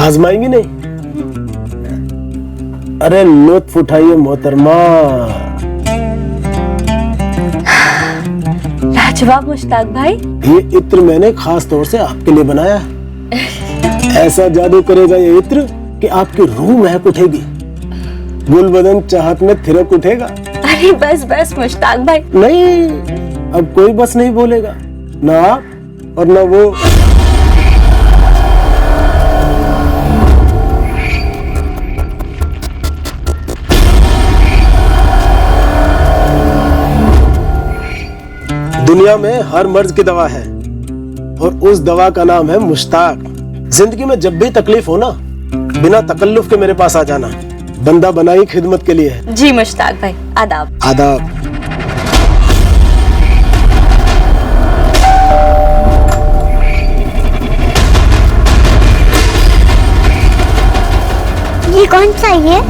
आजमाएंगी नहीं? अरे लुत्फ उठाइए मोहतरमा। लाजवाब मुश्ताक भाई। ये इत्र मैंने खास तौर से आपके लिए बनाया। ऐसा जादू करेगा ये इत्र कि आपकी रूह महक उठेगी, गुल बदन चाहत में थिरक उठेगा। अरे बस बस मुश्ताक भाई। नहीं, अब कोई बस नहीं बोलेगा, ना आप और ना वो। दुनिया में हर मर्ज की दवा है और उस दवा का नाम है मुश्ताक। जिंदगी में जब भी तकलीफ हो ना, बिना तकल्लुफ के मेरे पास आ जाना। बंदा बनाई खिदमत के लिए है। जी मुश्ताक भाई, आदाब। आदाब। ये कौन सा है?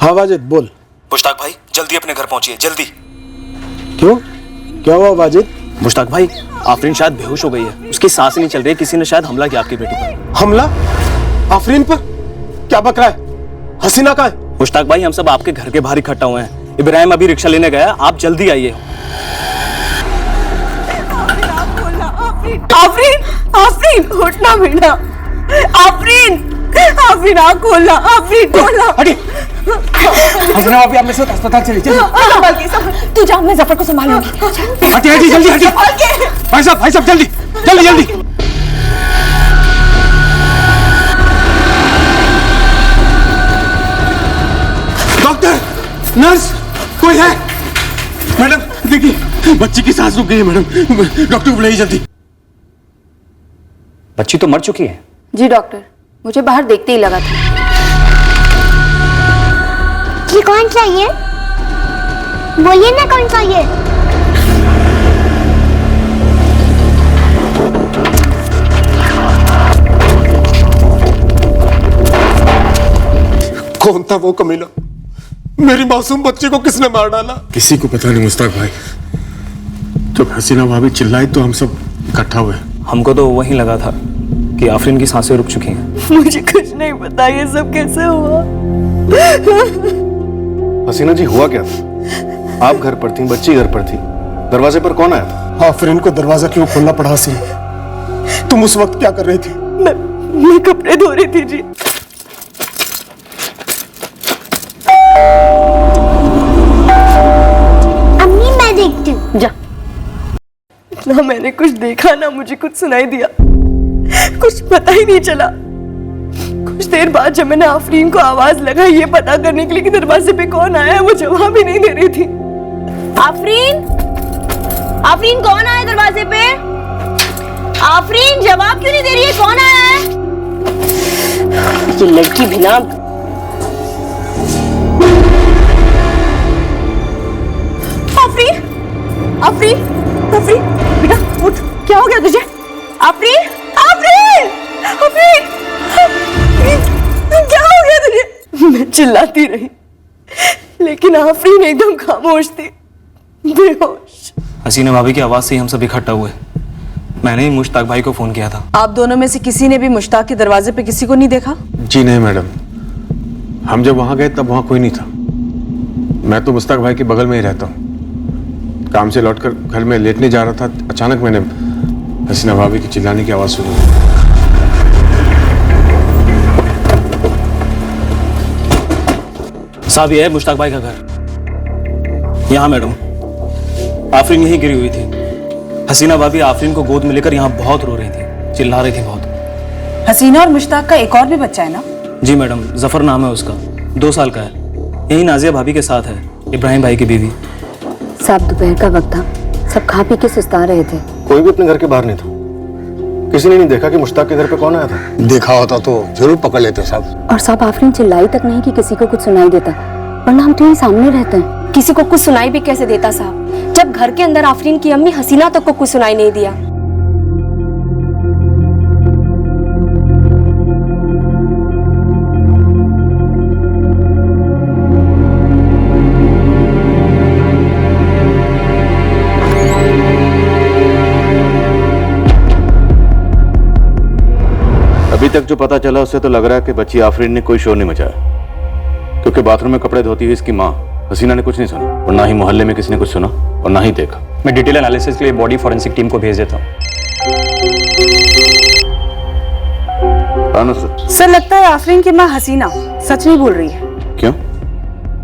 हाँ वाजिद बोल। मुश्ताक भाई जल्दी अपने घर पहुंचिए, जल्दी। क्यों, क्या हुआ वाजिद? मुश्ताक भाई, आफरीन शायद बेहोश हो गई है, उसकी सांस नहीं चल रही है, किसी ने शायद हमला किया आपकी बेटी पर। हमला? आफरीन पर? क्या बक रहा है? हसीना कहाँ है? मुश्ताक भाई, हम सब आपके घर के बाहर इकट्ठा हुए हैं। इब्राहिम अभी रिक्शा लेने गया, आप जल्दी आइए। आफरीन, आफरीन उठना बेटा। आफरीन, आफरीन आँख खोलना, आफरीन खोलना। हसीना भाभी, आप मेरे साथ अस्पताल चलिए। तू जा, मैं जफर को संभाल लूंगी। हटिए हटिए, जल्दी हटिए। भाई साहब जल्दी जल्दी जल्दी। डॉक्टर, नर्स, कोई है? मैडम देखिए, बच्ची की सांस रुक गई है मैडम, डॉक्टर को बुलाइए जल्दी। बच्ची तो मर चुकी है। जी डॉक्टर, मुझे बाहर देखते ही लगा था। ये कौन सा है? बोलिए ना कौन सा है? कौन था वो कमीना? मेरी मासूम बच्ची को किसने मार डाला? किसी को पता नहीं मुश्ताक भाई। जब हसीना भाभी चिल्लाई तो हम सब इकट्ठा हुए। हमको तो वही लगा था कि आफरीन की सांसें रुक चुकी हैं। मुझे कुछ नहीं पता ये सब कैसे हुआ। हसीना जी, हुआ क्या था? आप घर पर थी, बच्ची घर पर थी, दरवाजे पर कौन आया था? आफरीन को दरवाजा क्यों खोलना पड़ा हसीना? तुम उस वक्त क्या कर रही थी? मैं कपड़े धो रही थी जी। अम्मी मैं देखती हूँ। जा। ना मैंने कुछ देखा ना मुझे कुछ सुनाई दिया, कुछ पता ही नहीं चला। कुछ देर बाद जब मैंने आफरीन को आवाज लगाई ये पता करने के लिए कि दरवाजे पे कौन आया है, वो जवाब ही नहीं दे रही थी। आफरीन, आफरीन कौन आया दरवाजे पे? आफरीन जवाब क्यों नहीं दे रही है? कौन आया है? ये लड़की भी ना। आफरीन, आफरीन, आफरीन बेटा उठ, क्या हो गया तुझे? आफरीन, आफरीन, आफरीन, क्या हो गया तुझे? मैं चिल्लाती रही लेकिन आफरीन एकदम खामोश थी, बेहोश। हसीना भाभी की आवाज से ही हम सब इकट्ठा हुए। मैंने ही मुश्ताक भाई को फोन किया था। आप दोनों में से किसी ने भी मुश्ताक के दरवाजे पे किसी को नहीं देखा? जी नहीं मैडम, हम जब वहां गए तब वहां कोई नहीं था। मैं तो मुश्ताक भाई के बगल में ही रहता हूँ। काम से लौटकर घर में लेटने जा रहा था, अचानक मैंने हसीना भाभी की चिल्लाने की आवाज सुनी। साहब, ये है मुश्ताक भाई का घर। यहाँ मैडम, आफरीन यहीं गिरी हुई थी। हसीना भाभी आफरीन को गोद में लेकर यहाँ बहुत रो रही थी, चिल्ला रही थी बहुत। हसीना और मुश्ताक का एक और भी बच्चा है ना? जी मैडम, जफर नाम है उसका, 2 साल का है। यही नाजिया भाभी के साथ है, इब्राहिम भाई की बीवी। साहब दोपहर का वक्त था, सब खा पी के सुस्ता रहे थे। कोई भी अपने घर के बाहर नहीं था। किसी ने नहीं देखा कि मुश्ताक के घर पे कौन आया था? देखा होता तो जरूर पकड़ लेते साहब। और साहब आफरीन चिल्लाई तक नहीं कि किसी को कुछ सुनाई देता, वरना हम तो यहीं सामने रहते हैं। किसी को कुछ सुनाई भी कैसे देता साहब, जब घर के अंदर आफरीन की अम्मी हसीना तक को कुछ सुनाई नहीं दिया। तक जो पता चला उससे तो लग रहा है कि बच्ची आफरीन ने कोई शोर नहीं मचाया, क्योंकि बाथरूम में कपड़े धोती हुई इसकी माँ हसीना ने कुछ नहीं सुना और ना ही मोहल्ले में किसी ने कुछ सुना और ना ही देखा। मैं डिटेल एनालिसिस के लिए बॉडी फॉरेंसिक टीम को भेज देता हूँ। सर लगता है आफरीन की माँ हसीना सच नहीं बोल रही है। क्यों,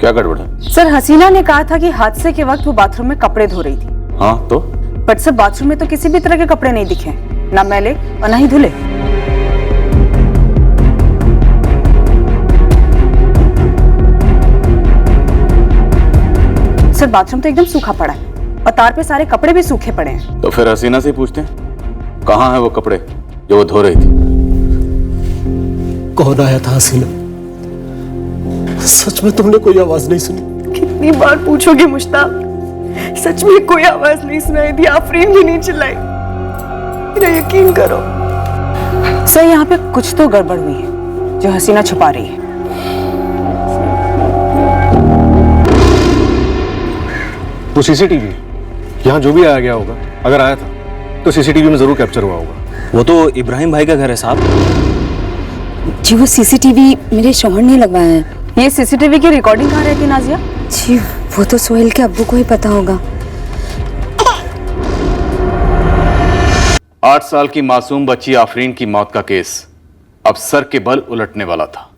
क्या गड़बड़ है? सर हसीना ने कहा था कि हादसे के वक्त वो बाथरूम में कपड़े धो रही थी। हाँ तो? बट सर बाथरूम में तो किसी भी तरह के कपड़े नहीं दिखे, ना मैले और ना ही धुले। सर बाथरूम तो एकदम सूखा पड़ा है और तार पे सारे कपड़े भी सूखे पड़े हैं। तो फिर हसीना से ही पूछते हैं कहाँ है वो कपड़े जो वो धो रही थी। कौन आया था हसीना? सच में तुमने कोई आवाज नहीं सुनी? कितनी बार पूछोगे मुश्ताक, सच में कोई आवाज नहीं सुनाई दी, आफरीन भी नहीं चिल्लाई। मेरा यकीन करो। सर यहाँ पे कुछ तो गड़बड़ हुई है जो हसीना छुपा रही है। वो सीसीटीवी यहाँ जो भी आया गया होगा, अगर आया था तो सीसीटीवी में जरूर कैप्चर हुआ होगा। वो तो इब्राहिम भाई का घर है साहब। जी वो सीसीटीवी मेरे शौहर ने लगवाया है। ये सीसीटीवी की रिकॉर्डिंग कहाँ रहती नाजिया? जी वो तो सोहेल के अब्बू को ही पता होगा। 8 साल की मासूम बच्ची आफरीन की मौत का केस अब सर के बल उलटने वाला था।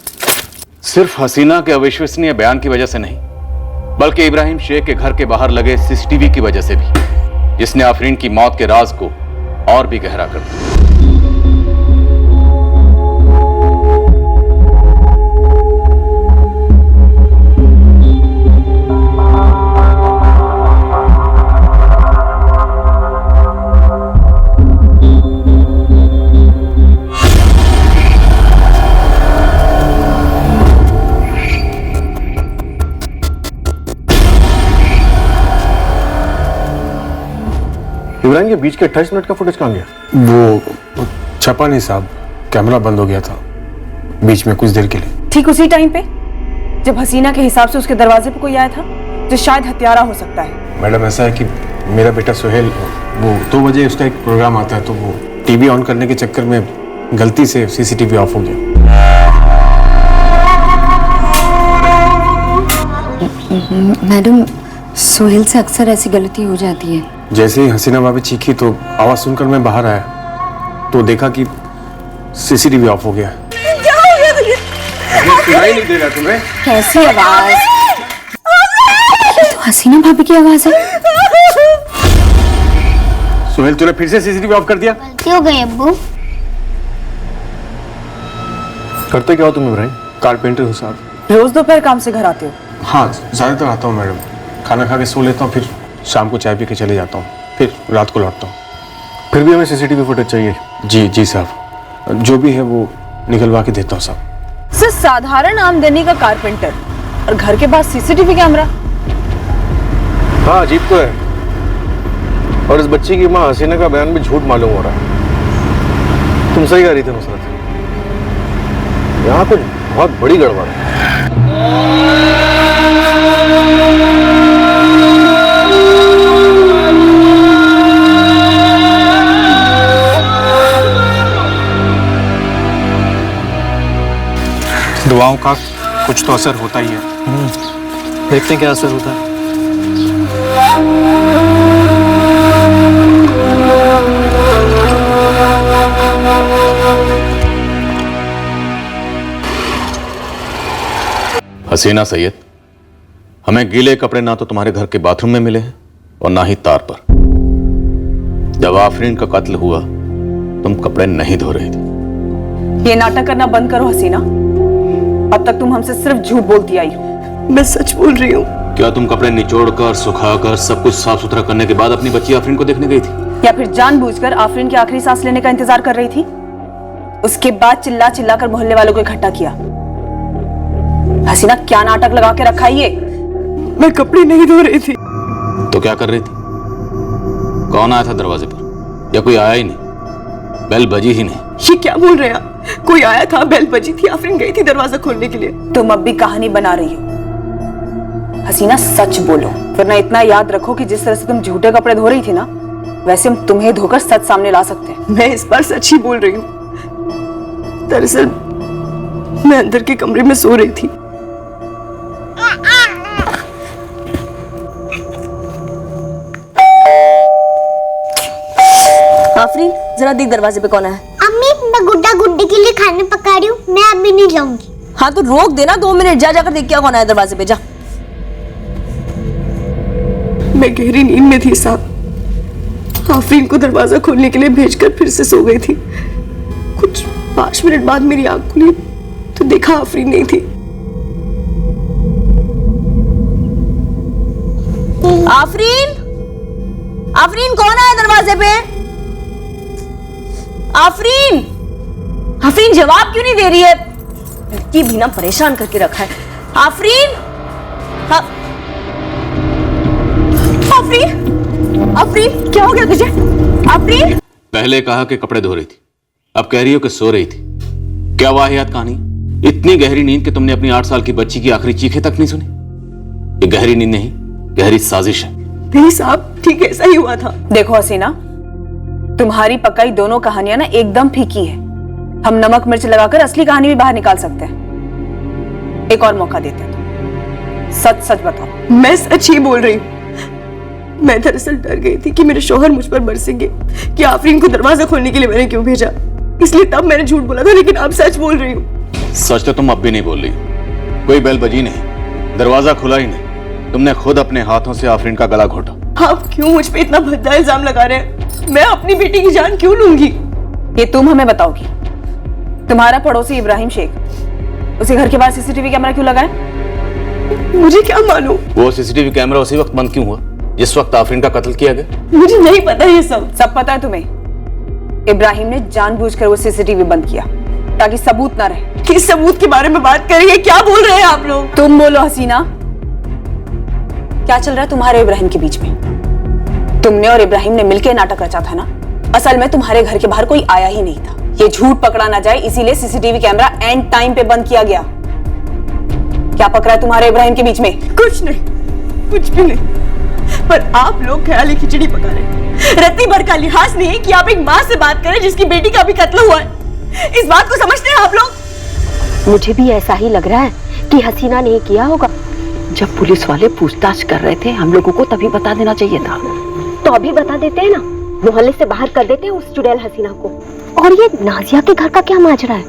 सिर्फ हसीना के अविश्वसनीय बयान की वजह से नहीं, बल्कि इब्राहिम शेख के घर के बाहर लगे सीसीटीवी की वजह से भी, जिसने आफरीन की मौत के राज को और भी गहरा कर दिया। इब्राहिम के बीच के 28 मिनट का फुटेज कहाँ गया? वो छपा नहीं साहब, कैमरा बंद हो गया था बीच में कुछ देर के लिए। ठीक उसी टाइम पे जब हसीना के हिसाब से उसके दरवाजे पे कोई आया था जो शायद हत्यारा हो सकता है। मैडम ऐसा है कि मेरा बेटा सोहेल वो 2 बजे उसका एक प्रोग्राम आता है, तो वो टीवी ऑन करने के चक्कर में गलती से सीसीटीवी ऑफ हो गया। मैडम सोहेल से अक्सर ऐसी गलती हो जाती है। जैसे ही हसीना भाभी चीखी तो आवाज सुनकर मैं बाहर आया तो देखा कि सीसीटीवी ऑफ हो गया। क्या हो गया तुझे? सुनाई नहीं दे रहा तुम्हें? कैसी आवाज? तो हसीना भाभी की आवाज है। सोहेल तूने फिर से सीसीटीवी ऑफ कर दिया? गलती हो गई अब्बू। करते क्या हो तुम इब्राहिम? कारपेंटर हूँ साहब। रोज दोपहर काम से घर आते हो? हाँ ज्यादातर आता हूँ मैडम, खाना खा के सो लेता हूँ, फिर शाम को चाय पी के चले जाता हूँ, फिर रात को लौटता हूँ। फिर भी हमें सीसीटीवी फुटेज चाहिए। जी साहब, जो भी है वो निकलवा के देता हूँ साहब। सर साधारण आमदनी का कारपेंटर और घर के पास सीसीटीवी कैमरा? हाँ अजीब तो है। और इस बच्ची की माँ हसीना का बयान भी झूठ मालूम हो रहा है। तुम सही कह रही थी नुसरत, यहाँ कुछ बहुत बड़ी गड़बड़ है। दुआओं का कुछ तो असर होता ही है। देखते हैं क्या असर होता है। हसीना सैयद, हमें गीले कपड़े ना तो तुम्हारे घर के बाथरूम में मिले हैं और ना ही तार पर। जब आफरीन का कत्ल हुआ तुम कपड़े नहीं धो रही थी। ये नाटक करना बंद करो हसीना, अब तक तुम हमसे सिर्फ झूठ बोलती आई हो। मैं सच बोल रही हूँ। क्या तुम कपड़े निचोड़कर सुखाकर सब कुछ साफ सुथरा करने के बाद अपनी बच्ची आफरीन को देखने गई थी? या फिर जानबूझकर आफरीन की आखिरी सांस लेने का इंतजार कर रही थी? उसके बाद चिल्ला चिल्ला कर मोहल्ले वालों को इकट्ठा किया। हसीना क्या नाटक लगा के रखा है ये? मैं कपड़े नहीं धो रही थी। तो क्या कर रही थी? कौन आया था दरवाजे पर? या कोई आया ही नहीं? बेल बजी ही नहीं। ये क्या बोल रहे हैं आप? कोई आया था, बेल बजी थी, आफरीन गई थी दरवाजा खोलने के लिए। तुम अब भी कहानी बना रही हो। हसीना सच बोलो, वरना इतना याद रखो कि जिस तरह से तुम झूठे कपड़े धो रही थी ना, वैसे हम तुम्हें धोकर सच सामने ला सकते हैं। मैं इस बार सच ही बोल रही हूँ। दरअसल मैं अंदर के कमरे में सो रही थी। आफरीन, जरा देख दरवाजे पे कौन है। अम्मी, मैं गुड्डा गुड्डी के लिए खाना पका रही हूँ, मैं अभी नहीं जाऊंगी। हाँ तो रोक देना, 2 मिनट जाकर देख क्या कौन है दरवाजे पे, जा। मैं गहरी नींद में थी साहब। आफरीन को दरवाजा खोलने के लिए भेजकर फिर से सो गई थी। कुछ 5 मिनट बाद मेरी आंख खुली तो देखा आफरीन नहीं थी। आफरीन, आफरीन कौन है दरवाजे पे? आफरीन, आफरीन जवाब क्यों नहीं दे रही है? लड़की भी ना परेशान करके रखा है। आफरीन, आफरीन, आफरीन क्या हो गया तुझे? आफरीन, पहले कहा कि कपड़े धो रही थी, अब कह रही हो कि सो रही थी। क्या वाहियात कहानी, इतनी गहरी नींद कि तुमने अपनी 8 साल की बच्ची की आखिरी चीखें तक नहीं सुनी। ये गहरी नींद नहीं, गहरी साजिश है। नहीं साहब, ठीक ऐसा ही हुआ था। देखो हसीना, तुम्हारी पकाई दोनों कहानियां ना एकदम फीकी है। हम नमक मिर्च लगाकर असली कहानी भी बाहर निकाल सकते हैं। एक और मौका देते हैं तो सच सच बताओ। मैं सच ही बोल रही हूँ। मैं दरअसल डर गई थी कि मेरे शौहर मुझ पर बरसेंगे कि आफरीन को दरवाजा खोलने के लिए मैंने क्यों भेजा, इसलिए तब मैंने झूठ बोला था। लेकिन अब सच बोल रही हूँ। सच तो तुम अब भी नहीं बोल रही। कोई बेल बजी नहीं, दरवाजा खुला ही नहीं, तुमने खुद अपने हाथों से आफरीन का गला घोटा। आप क्यों मुझ पे इतना भद्दा इल्जाम लगा रहे हैं? मैं अपनी बेटी की जान क्यों लूंगी? ये तुम हमें बताओगी। तुम्हारा पड़ोसी इब्राहिम शेख, उसे घर के बाहर सीसीटीवी कैमरा क्यों लगाए? मुझे क्या मालूम? वो सीसीटीवी कैमरा उसी वक्त बंद क्यों हुआ जिस वक्त आफरीन का कत्ल किया गया? मुझे नहीं पता ये सब। सब पता है तुम्हें। इब्राहिम ने जानबूझकर वो सीसीटीवी बंद किया ताकि सबूत ना रहे। किस सबूत के बारे में बात करेंगे? क्या बोल रहे हैं आप लोग? तुम बोलो हसीना, क्या चल रहा है तुम्हारे इब्राहिम के बीच में? तुमने और इब्राहिम ने मिलकर नाटक रचा था ना। असल में तुम्हारे घर के बाहर कोई आया ही नहीं था। ये झूठ पकड़ा ना जाए इसीलिए सीसीटीवी कैमरा एंड टाइम पे बंद किया गया। क्या पकड़ा है तुम्हारे इब्राहिम के बीच में? कुछ नहीं, कुछ भी नहीं। पर आप लोग ख्याली खिचड़ी पका रहे हैं। रत्ती भर का लिहाज नहीं कि आप एक माँ से बात करें जिसकी बेटी का भी कत्ल हुआ है। इस बात को समझते हैं आप लोग? मुझे भी ऐसा ही लग रहा है कि हसीना ने किया होगा। जब पुलिस वाले पूछताछ कर रहे थे हम लोगों को तभी बता देना चाहिए था। तो अभी बता देते हैं ना, मोहल्ले से बाहर कर देते हैं उस चुड़ैल हसीना को। और ये नाजिया के घर का क्या माजरा है?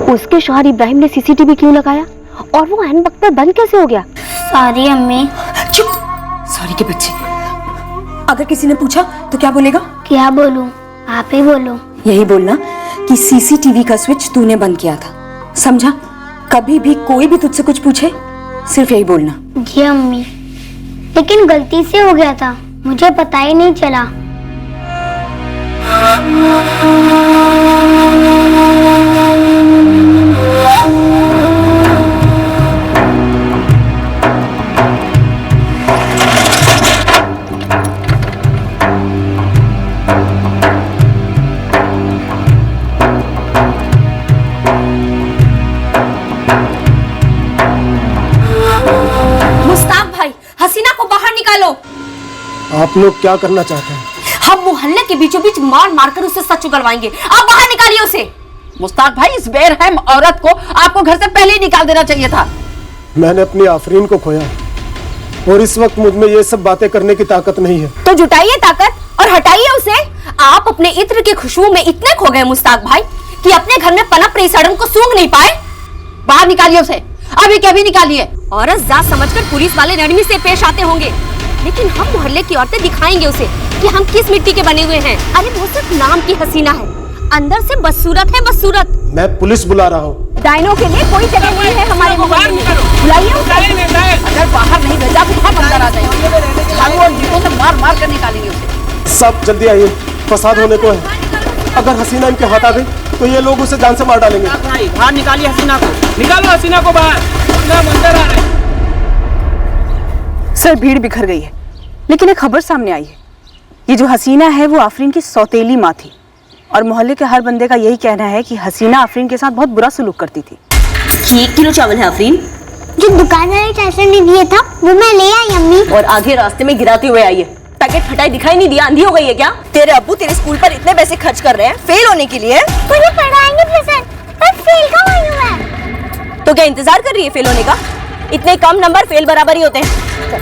उसके शौहर इब्राहिम ने सीसीटीवी क्यों लगाया और वो एन वक्त पर बंद कैसे हो गया? सॉरी अम्मी। चुप, सॉरी के बच्चे। अगर किसी ने पूछा तो क्या बोलेगा? क्या बोलूं? आप ही बोलो। यही बोलना कि सीसीटीवी का स्विच तूने बंद किया था, समझा? कभी भी कोई भी तुझसे कुछ पूछे सिर्फ यही बोलना। जी अम्मी, लेकिन गलती से हो गया था, मुझे पता ही नहीं चला। मुस्ताक भाई, हसीना को बाहर निकालो। आप लोग क्या करना चाहते हैं? हम मोहल्ले के बीचों बीच मार मार कर उससे सच उगलवाएंगे। आप बाहर निकालिए उसे। मुस्ताक भाई, इस बेरहम औरत को आपको घर से पहले ही निकाल देना चाहिए था। मैंने अपनी आफरीन को खोया और इस वक्त मुझ में ये सब बातें करने की ताकत नहीं है। तो जुटाइए ताकत और हटाइए उसे। आप अपने इत्र की खुशबू में इतने खो गए मुस्ताक भाई कि अपने घर में पनप रही सड़न को सूंघ नहीं पाए। बाहर निकालिए उसे, अभी के अभी निकालिए। औरत जात समझकर पुलिस वाले नरमी से पेश आते होंगे, लेकिन हम मोहल्ले की औरतें दिखाएंगे उसे कि हम किस मिट्टी के बने हुए हैं। अरे वो सिर्फ नाम की हसीना है, अंदर से बदसूरत है, बदसूरत। मैं पुलिस बुला रहा हूँ। डायनों के लिए कोई जगह नहीं है हमारे मोहल्ले में। बुलाइए उसे। अगर बाहर नहीं भेजा तो हम अंदर आ जाएंगे। झाड़ू और ईंटों से मार मार कर निकालेंगे उसे। सब जल्दी आइए, फसाद होने को है। अगर हसीना इनके हाथ आ गई तो ये लोग उसे जान से मार डालेंगे। भाई बाहर निकालिए हसीना को, निकालो हसीना को बाहर। हम अंदर आ रहे हैं। सर, भीड़ बिखर गई है, लेकिन एक खबर सामने आई है। ये जो हसीना है वो आफरीन की सौतेली माँ थी और मोहल्ले के हर बंदे का यही कहना है कि हसीना आफरीन के साथ बहुत बुरा सलूक करती थी। 1 किलो चावल है आफरीन। जो दुकानदार पैसे नहीं दिए था वो मैं ले आई अम्मी। और आधे रास्ते में गिराते हुए आई है। पैकेट फटाई दिखाई नहीं दिया, अंधी हो गई है क्या? तेरे अब्बू तेरे स्कूल पर इतने पैसे खर्च कर रहे हैं फेल होने के लिए। मुझे पढ़ाएंगे प्रेजेंट, पर फेल कब हुई हूँ मैं? तो क्या इंतजार कर रही है फेल होने का? इतने कम नंबर फेल बराबर ही होते हैं। चल,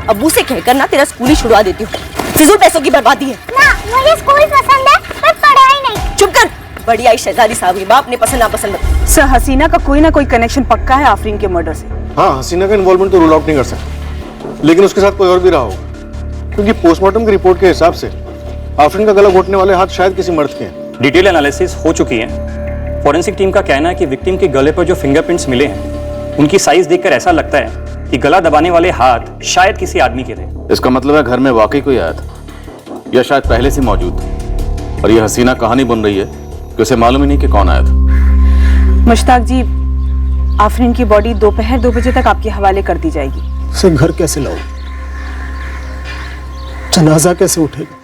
अब्बू से कहकर ना तेरा स्कूल ही छुड़वा देती हूँ। फिजूल पैसों की बर्बादी है। ना, मुझे स्कूल पसंद है पर पढ़ाई नहीं। चुप कर। बड़ी आई शहजादी साहब की बाप ने पसंद नापसंद बता। सर, हसीना का कोई ना कोई कनेक्शन पक्का है आफरीन के मर्डर से। हाँ, हसीना का इन्वॉल्वमेंट तो रूल आउट नहीं कर सकते, लेकिन उसके साथ कोई और भी रहा होगा, क्योंकि पोस्टमार्टम की रिपोर्ट के हिसाब से आफरीन का गला घोटने वाले हाथ शायद किसी मर्द के हैं। डिटेल एनालिसिस हो चुकी है। फॉरेंसिक टीम का कहना है कि विक्टिम के गले पर जो फिंगरप्रिंट्स मिले हैं, उनकी साइज देखकर ऐसा लगता है कि गला दबाने वाले हाथ शायद किसी आदमी के थे। इसका मतलब है घर में वाकई कोई आया था या शायद पहले से मौजूद था, और यह हसीना कहानी बन रही है कि उसे मालूम ही नहीं कि कौन आया था। मुश्ताक जी, आफरीन की बॉडी दोपहर 2 बजे तक आपके हवाले कर दी जाएगी। उसे घर कैसे लाऊं? जनाजा कैसे उठेगा?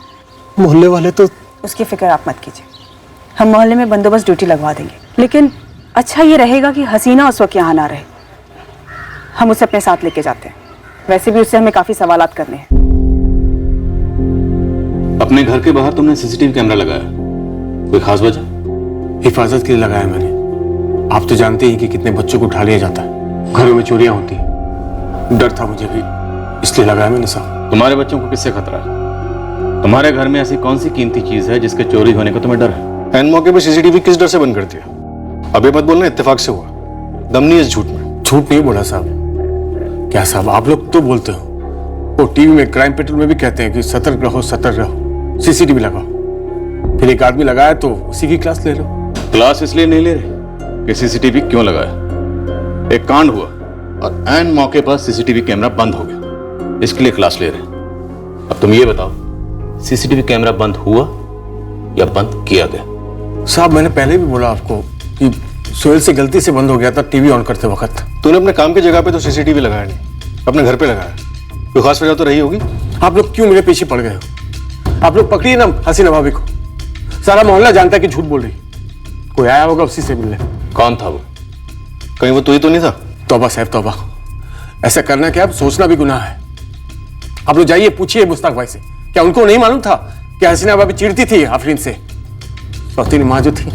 मोहल्ले वाले तो। उसकी फिक्र आप मत कीजिए, हम मोहल्ले में बंदोबस्त ड्यूटी लगवा देंगे। लेकिन अच्छा ये रहेगा कि हसीना उस वक्त यहाँ ना रहे। हम उसे अपने साथ लेके जाते हैं। वैसे भी उससे हमें काफी सवालात करने हैं। अपने घर के बाहर तुमने सीसीटीवी कैमरा लगाया, कोई खास वजह? हिफाजत के लिए लगाया मैंने। आप तो जानते ही कि कितने बच्चों को उठा लिया जाता है, घरों में चोरियां होती हैं। डर था मुझे भी, इसलिए लगाया मैंने साहब। तुम्हारे बच्चों को किससे खतरा है? तुम्हारे घर में ऐसी कौन सी कीमती चीज है जिसके चोरी होने का तुम्हें डर है? एन मौके पे सीसीटीवी किस डर से बंद कर दिया? अब ये मत बोलना इत्तेफाक से हुआ, दम नहीं है इस झूठ में। झूठ नहीं बोला साहब। क्या साहब, आप लोग तो बोलते हो, वो टीवी में क्राइम पेट्रोल में भी कहते हैं कि सतर्क रहो, सीसीटीवी लगाओ। फिर एक आदमी लगाया तो उसी की क्लास ले लो। क्लास इसलिए नहीं ले रहे कि सीसीटीवी क्यों लगाया। एक कांड हुआ और एन मौके पर सीसीटीवी कैमरा बंद हो गया, इसके लिए क्लास ले रहे। अब तुम ये बताओ, सीसीटीवी कैमरा बंद हुआ या बंद किया गया? साहब, मैंने पहले भी बोला आपको कि सोहेल से गलती से बंद हो गया था टीवी ऑन करते वक्त। तूने अपने काम की जगह पे तो सीसीटीवी लगाया नहीं, अपने घर पे लगाया। कोई खास वजह तो रही होगी। आप लोग क्यों मेरे पीछे पड़ गए हो? आप लोग पकड़िए ना हसीना भाभी को। सारा मोहल्ला जानता है कि झूठ बोल रही। कोई आया होगा उसी से मिलने। कौन था वो? कहीं वो तू ही तो नहीं था? तौबा साहब तौबा, ऐसा करना क्या, अब सोचना भी गुनाह है। आप लोग जाइए, पूछिए मुश्ताक भाई से, क्या उनको नहीं मालूम था कि हसीना भाभी चिढ़ती थी आफरीन से? सौतीन माँ जो थी।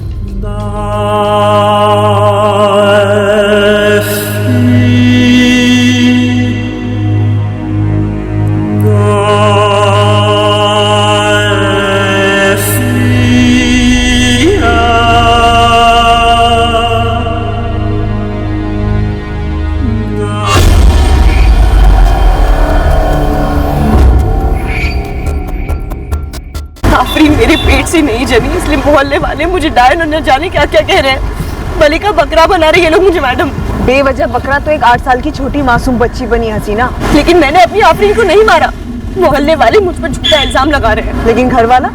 आफरीन मेरे पेट से नहीं जमी, इसलिए मोहल्ले वाले मुझे डायन और न जाने क्या क्या कह रहे हैं। मलिका बकरा बना रहे ये लोग मुझे मैडम। बेवजह बकरा तो एक 8 साल की छोटी मासूम बच्ची बनी हसीना। लेकिन मैंने अपनी आफरीन को नहीं मारा। मोहल्ले वाले मुझ पर झूठा इल्जाम लगा रहे हैं। लेकिन घर वाला,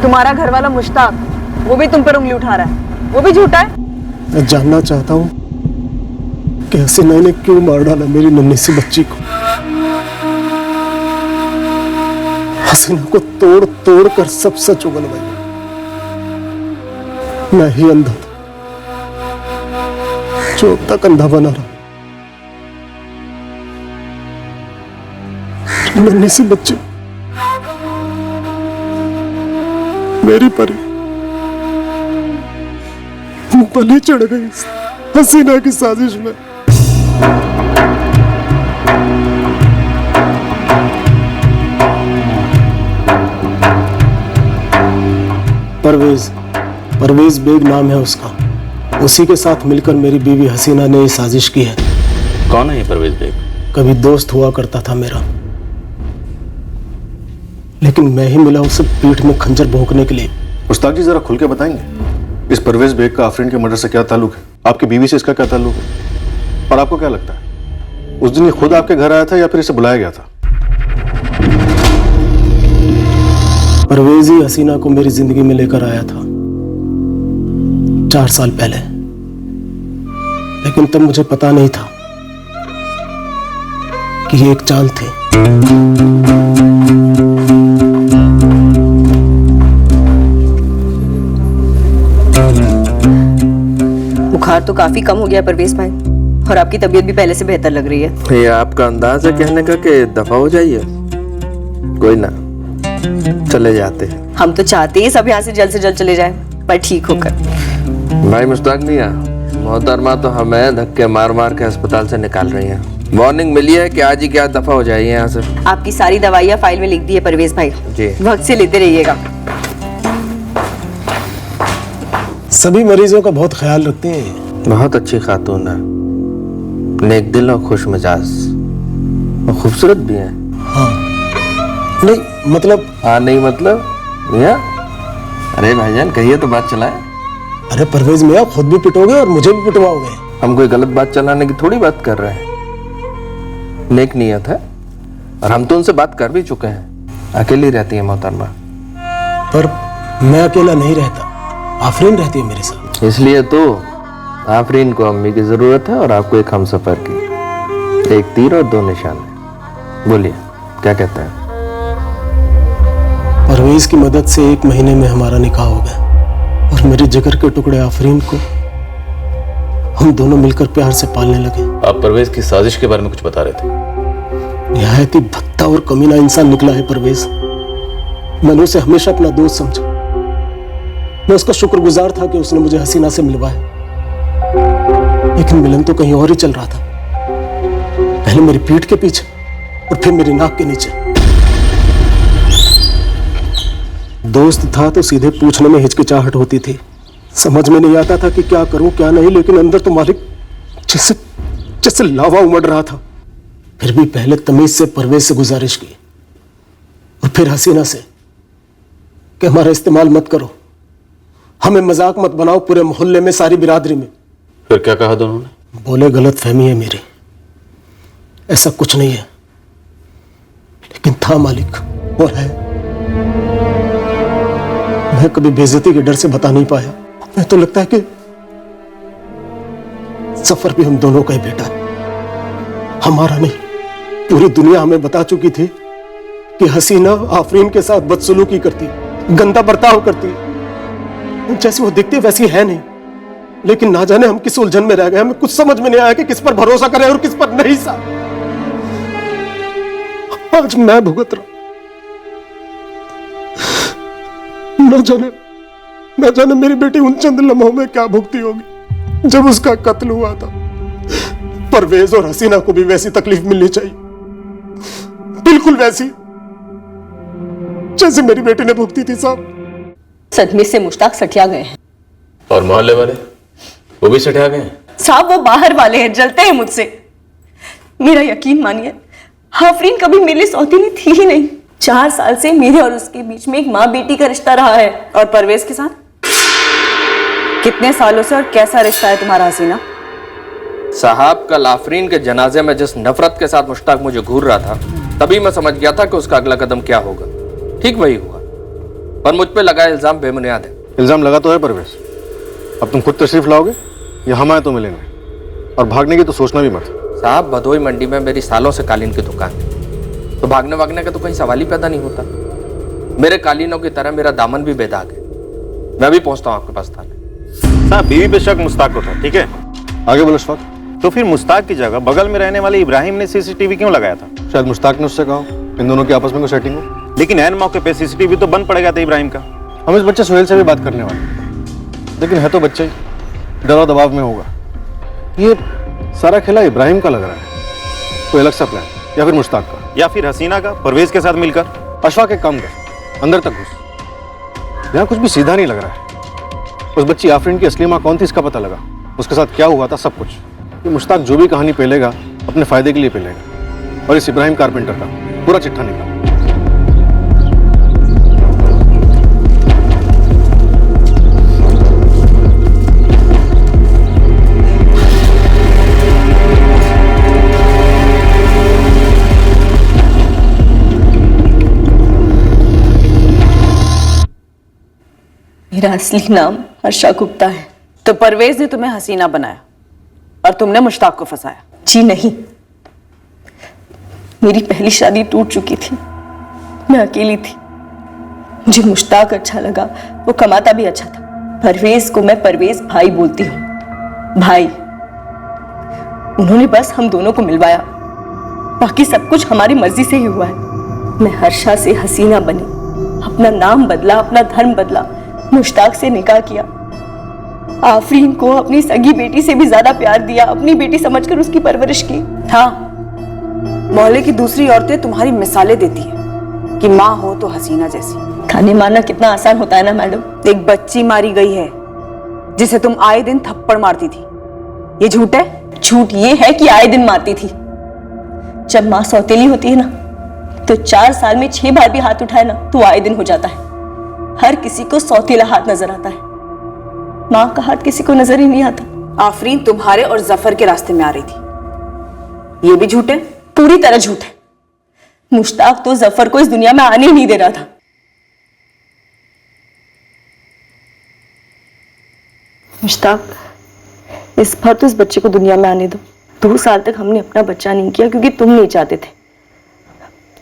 तुम्हारा घर वाला मुश्ताक, वो भी तुम पर उंगली उठा रहा है। वो भी झूठा है। मैं जानना चाहता हूँ कि हसीना ने क्यों मार डाला मेरी नन्ही सी बच्ची को। हसीना को तोड़ तोड़ कर सब सच उगलवाई। मैं ही अंधा था जो अब तक अंधा बना रहा। नन्ही सी बच्ची मेरी परी बलि चढ़ गई हसीना की साजिश में। परवेज बेग नाम है उसका। उसी के साथ मिलकर मेरी बीवी हसीना ने ये साजिश की है। कौन है ये परवेज बेग? कभी दोस्त हुआ करता था मेरा, लेकिन मैं ही मिला उसे पीठ में खंजर भोंकने के लिए। मुश्ताक जी, जरा खुल के बताएंगे इस परवेज बेग का आफरीन के मर्डर से क्या ताल्लुक है? आपकी बीवी से इसका क्या ताल्लुक है? और आपको क्या लगता है उस दिन ये खुद आपके घर आया था या फिर इसे बुलाया गया था? परवेज ही हसीना को मेरी जिंदगी में लेकर आया था 4 साल पहले, लेकिन तब मुझे पता नहीं था कि ये एक चाल थी। बुखार तो काफी कम हो गया परवेज भाई, और आपकी तबीयत भी पहले से बेहतर लग रही है। ये आपका अंदाज है कहने का कि दफा हो जाइए? कोई ना, चले जाते हैं। हम तो चाहते हैं सब यहाँ से जल्द चले जाएं, पर ठीक होकर। भाई मुश्ताक मियां, मोहतरमा तो हमें धक्के मार मार के अस्पताल से निकाल रही हैं। वार्निंग मिली है कि आज ही क्या दफा हो जाइए यहाँ से। आपकी सारी दवाइयाँ फाइल में लिख दी है परवेज भाई जी। वक्त से लेते रहिएगा। सभी मरीजों का बहुत ख्याल रखते हैं। बहुत अच्छी खातून है, नेक दिल और खुश मिजाज और खूबसूरत भी है। हाँ नहीं मतलब। हाँ नहीं मतलब मियां? अरे भाईजान कहिए तो बात चलाए। अरे परवेज मियां, खुद भी पिटोगे और मुझे भी पिटवाओगे। हम कोई गलत बात चलाने की थोड़ी बात कर रहे हैं, नेक नियत है और हम तो उनसे बात कर भी चुके हैं। अकेली रहती है मोहतरमा। पर मैं अकेला नहीं रहता, आफरीन रहती है मेरे साथ। इसलिए तो आफरीन को अम्मी की जरूरत है और आपको एक हमसफर की। एक तीर और दो निशाने। बोलिए क्या कहते हैं? परवेज की मदद से 1 महीने में हमारा निकाह हो गया और मेरे जिगर के टुकड़े आफरीन को हम दोनों मिलकर प्यार से पालने लगे। आप परवेज की साजिश के बारे में कुछ बता रहे थे। निहायत ही भद्दा और कमीना इंसान निकला है परवेज। मैंने उसे हमेशा अपना दोस्त समझा। मैं उसका शुक्रगुजार था कि उसने मुझे हसीना से मिलवाया, लेकिन मिलन तो कहीं और ही चल रहा था। पहले मेरी पीठ के पीछे और फिर मेरी नाक के नीचे। दोस्त था तो सीधे पूछने में हिचकिचाहट होती थी। समझ में नहीं आता था कि क्या करूं क्या नहीं, लेकिन अंदर तो मालिक जैसे लावा उमड़ रहा था। फिर भी पहले तमीज से परवेज से गुजारिश की और फिर हसीना से कि हमारा इस्तेमाल मत करो, हमें मजाक मत बनाओ पूरे मोहल्ले में, सारी बिरादरी में। फिर क्या कहा दोनों ने? बोले गलत फहमी है मेरी, ऐसा कुछ नहीं है। लेकिन था मालिक और है। मैं कभी बेइज्जती के डर से बता नहीं पाया। मैं तो लगता है कि सफर भी हम दोनों का ही बेटा है, हमारा नहीं। पूरी दुनिया हमें बता चुकी थी कि हसीना आफरीन के साथ बदसलूकी करती, गंदा बर्ताव करती। जैसी वो दिखती वैसी है नहीं, लेकिन ना जाने हम किस उलझन में रह गए। हमें कुछ समझ में नहीं आया कि किस पर भरोसा करें और किस पर नहीं। सा आज मैं भुगत रहा। न जाने मेरी बेटी उन चंद लम्हों में क्या भुगती होगी जब उसका कत्ल हुआ था। परवेज और हसीना को भी वैसी तकलीफ मिलनी चाहिए, बिल्कुल वैसी जैसे मेरी बेटी ने भुगती थी। साहब सदमे से मुश्ताक सठिया गए हैं। और मोहल्ले वाले वो भी सठिया गए हैं। साहब वो बाहर वाले हैं, जलते हैं मुझसे। मेरा यकीन मानिए, आफरीन कभी मेरी सौतेली थी ही नहीं। 4 साल से मेरे और उसके बीच में एक माँ बेटी का रिश्ता रहा है। और परवेज के साथ कितने सालों से और कैसा रिश्ता है तुम्हारा हसीना? साहब कल आफरीन के जनाजे में जिस नफरत के साथ मुश्ताक मुझे घूर रहा था, तभी मैं समझ गया था कि उसका अगला कदम क्या होगा। ठीक वही हुआ, पर मुझ पे लगाया इल्जाम बेबुनियाद है। इल्जाम लगा तो है परवेज। अब तुम खुद तशरीफ लाओगे या हम आए तो मिलेंगे, और भागने की तो सोचना भी मत। साहब भदोई मंडी में मेरी सालों से कालीन की दुकान है, तो भागने वागने का तो कहीं सवाल ही पैदा नहीं होता। मेरे कालीनों की तरह मेरा दामन भी बेदाग है। मैं भी पहुंचता हूं आपके पास थाने। साहब बीवी पे शक मुश्ताक को था, ठीक है? आगे बोलो शफाक। तो फिर मुश्ताक की जगह बगल में रहने वाले इब्राहिम ने सीसीटीवी क्यों लगाया था? शायद मुश्ताक ने उससे कहा इन दोनों की आपस में कोई सेटिंग हो। लेकिन ऐन मौके पे सीसीटीवी तो बंद पड़ गया था इब्राहिम का। हम इस बच्चे सुहेल से भी बात करने वाले, लेकिन है तो बच्चा ही, डर और दबाव में होगा। ये सारा खेला इब्राहिम का लग रहा है। कोई अलग सा प्लान, या फिर मुश्ताक का, या फिर हसीना का परवेज के साथ मिलकर। अशफाक एक काम कर, अंदर तक घुस। यहाँ कुछ भी सीधा नहीं लग रहा है। उस बच्ची आफरीन की असली माँ कौन थी इसका पता लगा, उसके साथ क्या हुआ था, सब कुछ। ये मुश्ताक जो भी कहानी पेलेगा अपने फायदे के लिए पेलेगा, और इस इब्राहिम कारपेंटर का पूरा चिट्ठा निकाल। मेरा असली नाम हर्षा गुप्ता है। तो परवेज ने तुम्हें हसीना बनाया और तुमने मुश्ताक को फंसाया? जी नहीं, मेरी पहली शादी टूट चुकी थी। मैं अकेली थी। मुझे मुश्ताक अच्छा लगा, वो कमाता भी अच्छा था। परवेज को मैं परवेज भाई बोलती हूँ, भाई। उन्होंने बस हम दोनों को मिलवाया, बाकी सब कुछ हमारी मर्जी से ही हुआ है। मैं हर्षा से हसीना बनी, अपना नाम बदला, अपना धर्म बदला, मुश्ताक से निकाह किया। आफरीन को अपनी सगी बेटी से भी ज्यादा प्यार दिया, अपनी बेटी समझकर उसकी परवरिश की। हाँ, मोहल्ले की दूसरी औरतें तुम्हारी मिसालें देती हैं कि माँ हो तो हसीना जैसी। खाने मारना कितना आसान होता है ना मैडम। एक बच्ची मारी गई है जिसे तुम आए दिन थप्पड़ मारती थी, ये झूठ है? झूठ ये है कि आए दिन मारती थी। जब माँ सौतेली होती है ना, तो 4 साल में 6 बार भी हाथ उठाए ना तो आए दिन हो जाता है। हर किसी को सौतेला हाथ नजर आता है, माँ का हाथ किसी को नजर ही नहीं आता। आफरीन तुम्हारे और जफर के रास्ते में आ रही थी, ये भी झूठ है? पूरी तरह झूठ है। मुश्ताक तो जफर को इस दुनिया में आने ही नहीं दे रहा था। मुश्ताक, इस बार तो इस बच्चे को दुनिया में आने दो। 2 साल तक हमने अपना बच्चा नहीं किया क्योंकि तुम नहीं चाहते थे।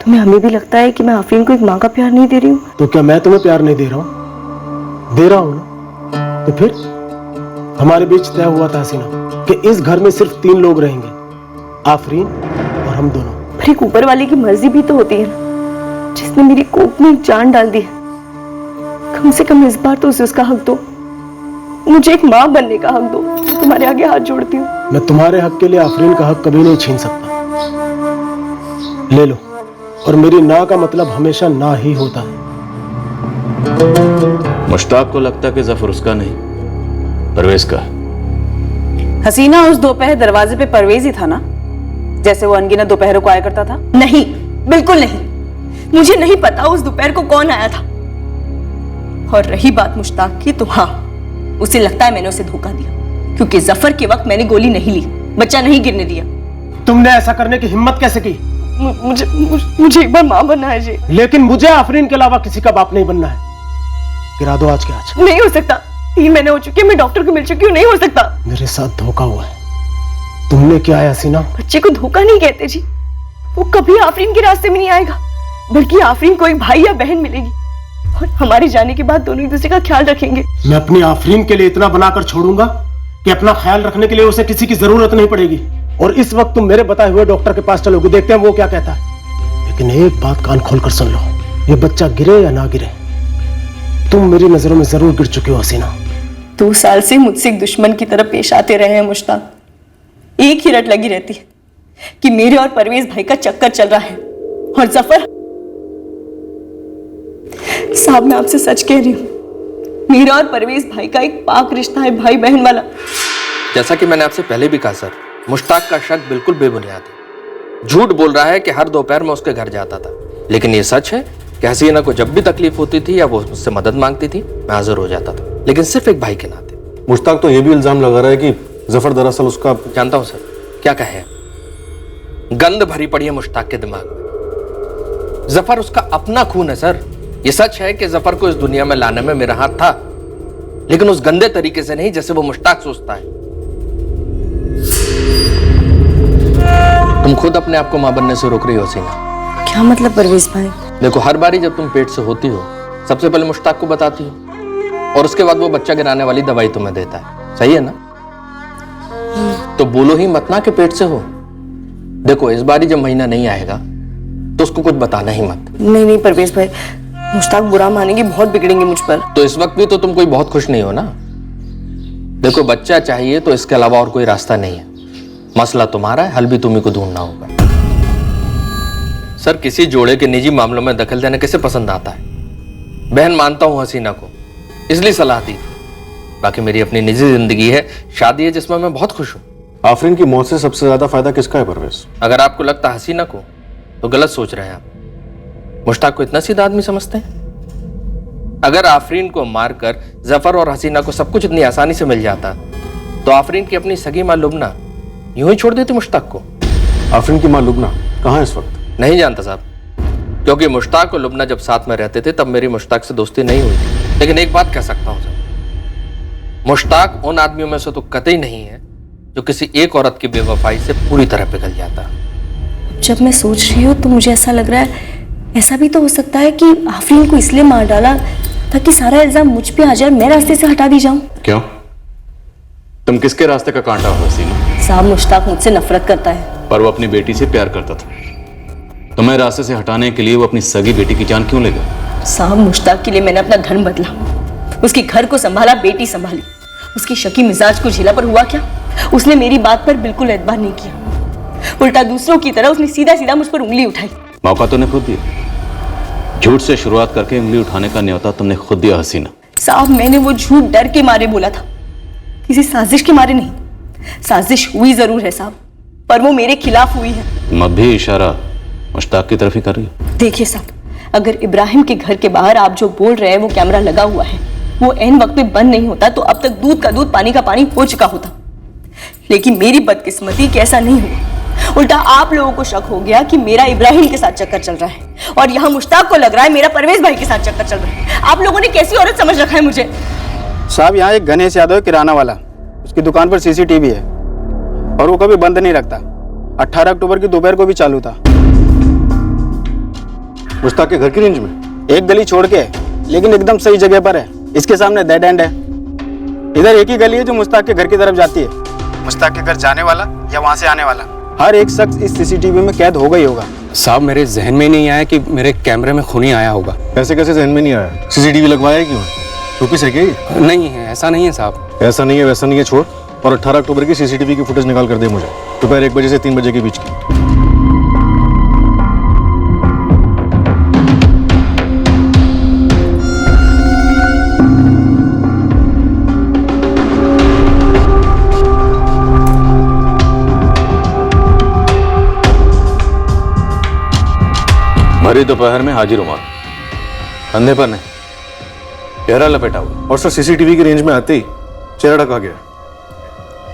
तुम्हें हमें भी लगता है कि मैं आफरीन को एक माँ का प्यार नहीं दे रही हूँ? तो क्या मैं तुम्हें प्यार नहीं दे रहा हूँ? दे रहा हूँ ना। तो फिर हमारे बीच तय हुआ था हसीना कि इस घर में सिर्फ 3 लोग रहेंगे, आफरीन और हम दोनों। पर एक ऊपर वाले की मर्जी भी तो होती है ना, जिसने मेरी कोख में जान डाल दी है। कम से कम इस बार तो उसे उसका हक दो, मुझे एक माँ बनने का हक दो। मैं तुम्हारे आगे हाथ जोड़ती हूँ। मैं तुम्हारे हक के लिए आफरीन का हक कभी नहीं छीन सकता। ले लो, और मेरी ना का मतलब हमेशा ना ही होता है। मुश्ताक को लगता कि जफर उसका नहीं, परवेज का। हसीना उस दोपहर दरवाजे पे परवेज ही था ना, जैसे वो अनगिनत दोपहरों को आया करता था? नहीं, बिल्कुल नहीं। मुझे नहीं पता उस दोपहर को कौन आया था। और रही बात मुश्ताक की, तो हाँ, उसे लगता है मैंने उसे धोखा दिया, क्योंकि जफर के वक्त मैंने गोली नहीं ली, बच्चा नहीं गिरने दिया। तुमने ऐसा करने की हिम्मत कैसे की? मुझे एक बार माँ बनना है जी। लेकिन मुझे आफरीन के अलावा किसी का बाप नहीं बनना है। गिरा दो आज के आज। नहीं हो सकता, 3 महीने हो चुके हैं, मैं डॉक्टर को मिल चुकी हूँ, नहीं हो सकता। मेरे साथ धोखा हुआ है। तुमने क्या है हसीना? बच्चे को धोखा नहीं कहते जी, वो कभी आफरीन के रास्ते में नहीं आएगा, बल्कि आफरीन को एक भाई या बहन मिलेगी, और हमारे जाने के बाद दोनों एक दूसरे का ख्याल रखेंगे। मैं अपनी आफरीन के लिए इतना बनाकर छोड़ूंगा कि अपना ख्याल रखने के लिए उसे किसी की जरूरत नहीं पड़ेगी। और इस वक्त तुम मेरे बताए हुए डॉक्टर के पास चलोगे, देखते हैं वो क्या कहता है। लेकिन एक बात कान खोलकर सुन लो, ये बच्चा गिरे या ना गिरे, तुम मेरी नजरों में जरूर गिर चुके हो हसीना। 2 साल से मुझसे एक दुश्मन की तरह पेश आते रहे हैं मुश्ताक। एक ही रट लगी रहती है कि मेरे और परवेज भाई का चक्कर चल रहा है। और जफर साहब, मैं आपसे सच कह रही हूं, मेरा और परवेज भाई का एक पाक रिश्ता है, भाई बहन वाला। जैसा कि मैंने आपसे पहले भी कहा सर, मुश्ताक का शक बिल्कुल बेबुनियाद है। झूठ बोल रहा है कि हर दोपहर में उसके घर जाता था, लेकिन ये सच है कि हसीना को जब भी तकलीफ होती थी या वो मुझसे मदद मांगती थी, मैं हाजिर हो जाता था, लेकिन सिर्फ एक भाई के नाते। मुश्ताक तो ये भी इल्जाम लगा रहा है कि जफर दरअसल उसका। जानता हूं सर, क्या कहे, गंद भरी पड़ी है मुश्ताक के दिमाग में। जफर उसका अपना खून है सर। ये सच है कि जफर को इस दुनिया में लाने में मेरा हाथ था, लेकिन उस गंदे तरीके से नहीं जैसे वो मुश्ताक सोचता है। तुम खुद अपने आप को मां बनने से रोक रही हो हसीना। क्या मतलब परवेज भाई? देखो, हर बारी जब तुम पेट से होती हो, सबसे पहले मुश्ताक को बताती हो, और उसके बाद वो बच्चा गिराने वाली दवाई तुम्हें देता है, सही है ना? तो बोलो ही मत ना कि पेट से हो। देखो, इस बारी जब महीना नहीं आएगा तो उसको कुछ बताना ही मत। नहीं परवेज भाई, मुश्ताक बुरा मानेंगे, बहुत बिगड़ेंगे मुझ पर। तो इस वक्त भी तो तुम कोई बहुत खुश नहीं हो ना। देखो, बच्चा चाहिए तो इसके अलावा और कोई रास्ता नहीं है। मसला तुम्हारा है, हल भी तुम्ही को ढूंढना होगा। सर, किसी जोड़े के निजी मामलों में दखल देना किसे पसंद आता है? बहन मानता हूं हसीना को, इसलिए सलाह दी थी। बाकी मेरी अपनी निजी जिंदगी है, शादी है जिसमें मैं बहुत खुश हूं। आफरीन की मौत से सबसे ज्यादा फायदा किसका है परवेज? अगर आपको लगता है हसीना को, तो गलत सोच रहे हैं आप। मुश्ताक को इतना सीधा आदमी समझते हैं? अगर आफरीन को मारकर जफर और हसीना को सब कुछ इतनी आसानी से मिल जाता, तो आफरीन की अपनी सगी मां लुबना यूं ही छोड़ देती मुश्ताक को। आफरीन की मां लुबना कहां है इस वक्त? नहीं जानता साहब, क्योंकि मुश्ताक और लुबना जब साथ में रहते थे तब मेरी मुश्ताक से दोस्ती नहीं हुई थी। लेकिन एक बात कह सकता हूं सर, मुश्ताक उन आदमियों में से तो कतई नहीं है जो किसी एक औरत की बेवफाई से पूरी तरह पिघल जाता। जब मैं सोच रही हूँ तो मुझे ऐसा लग रहा है, ऐसा भी तो हो सकता है कि आफरीन को इसलिए मार डाला ताकि सारा इल्जाम मुझ पे आ जाए, मैं रास्ते से हटा दी जाऊं। क्यों? तुम किसके रास्ते का कांटा हो हसीना? साहब, मुश्ताक मुझसे नफरत करता है। पर वो अपनी बेटी से प्यार करता था। तुम्हें रास्ते से हटाने के लिए वो अपनी सगी बेटी की जान क्यों ले गया? साहब, मुश्ताक के लिए मैंने अपना धर्म बदला, उसके घर को संभाला, बेटी संभाली, उसकी शकी मिजाज को झेला, पर हुआ क्या? उसने मेरी बात पर बिल्कुल एतबार नहीं किया। उल्टा दूसरों की तरह उसने सीधा सीधा मुझ पर उंगली उठाई। मौका तूने खुद दिया। झूठ से शुरुआत करके उंगली उठाने का न्योता तुमने खुद दिया हसीना। साहब, मैंने वो झूठ डर के मारे बोला था, किसी साजिश के मारे नहीं। साजिश हुई जरूर है साहब, पर वो मेरे खिलाफ हुई है। तुम अब भी इशारा मुश्ताक की तरफ ही कर रही हो। देखिए साहब, अगर इब्राहिम के घर के बाहर आप जो बोल रहे हैं वो कैमरा लगा हुआ है, वो ऐन वक्त पे बंद नहीं होता तो अब तक दूध का दूध पानी का पानी हो चुका होता। लेकिन मेरी बदकिस्मती कि ऐसा नहीं हुआ। उल्टा आप लोगों को शक हो गया कि मेरा इब्राहिम के साथ चक्कर चल रहा है, और यहाँ मुश्ताक को लग रहा है मेरा परवेज भाई के साथ चक्कर चल रहा है। आप लोगों ने कैसी औरत समझ रखा है मुझे? साहब, यहाँ एक गणेश यादव है किराना वाला, उसकी दुकान पर सीसीटीवी है और वो कभी बंद नहीं रखता। 18 अक्टूबर की दोपहर को भी चालू था। मुश्ताक के घर की रेंज में? एक गली छोड़ के, लेकिन एकदम सही जगह पर है। इसके सामने डेड एंड है। इधर एक ही गली है जो मुश्ताक के घर की तरफ जाती है। मुश्ताक के घर जाने वाला या वहां से आने वाला हर एक शख्स इस सीसीटीवी में कैद होगा ही होगा। साहब, मेरे जहन में नहीं आया कि मेरे कैमरे में खूनी आया होगा। कैसे कैसे जहन में नहीं आया? सीसीटीवी लगवाया क्यों? चौकी से क्या? नहीं है, ऐसा नहीं है साहब। ऐसा नहीं है, वैसा नहीं है, छोड़। और 18 अक्टूबर की सीसीटीवी की फुटेज निकाल कर दे मुझे, दोपहर 1 बजे से 3 बजे के बीच की। भरी दोपहर में हाजिर उमर, कंधे पर नहीं, चेहरा लपेटा हुआ। और सर सीसीटीवी की रेंज में आते ही चेहरा ढका गया।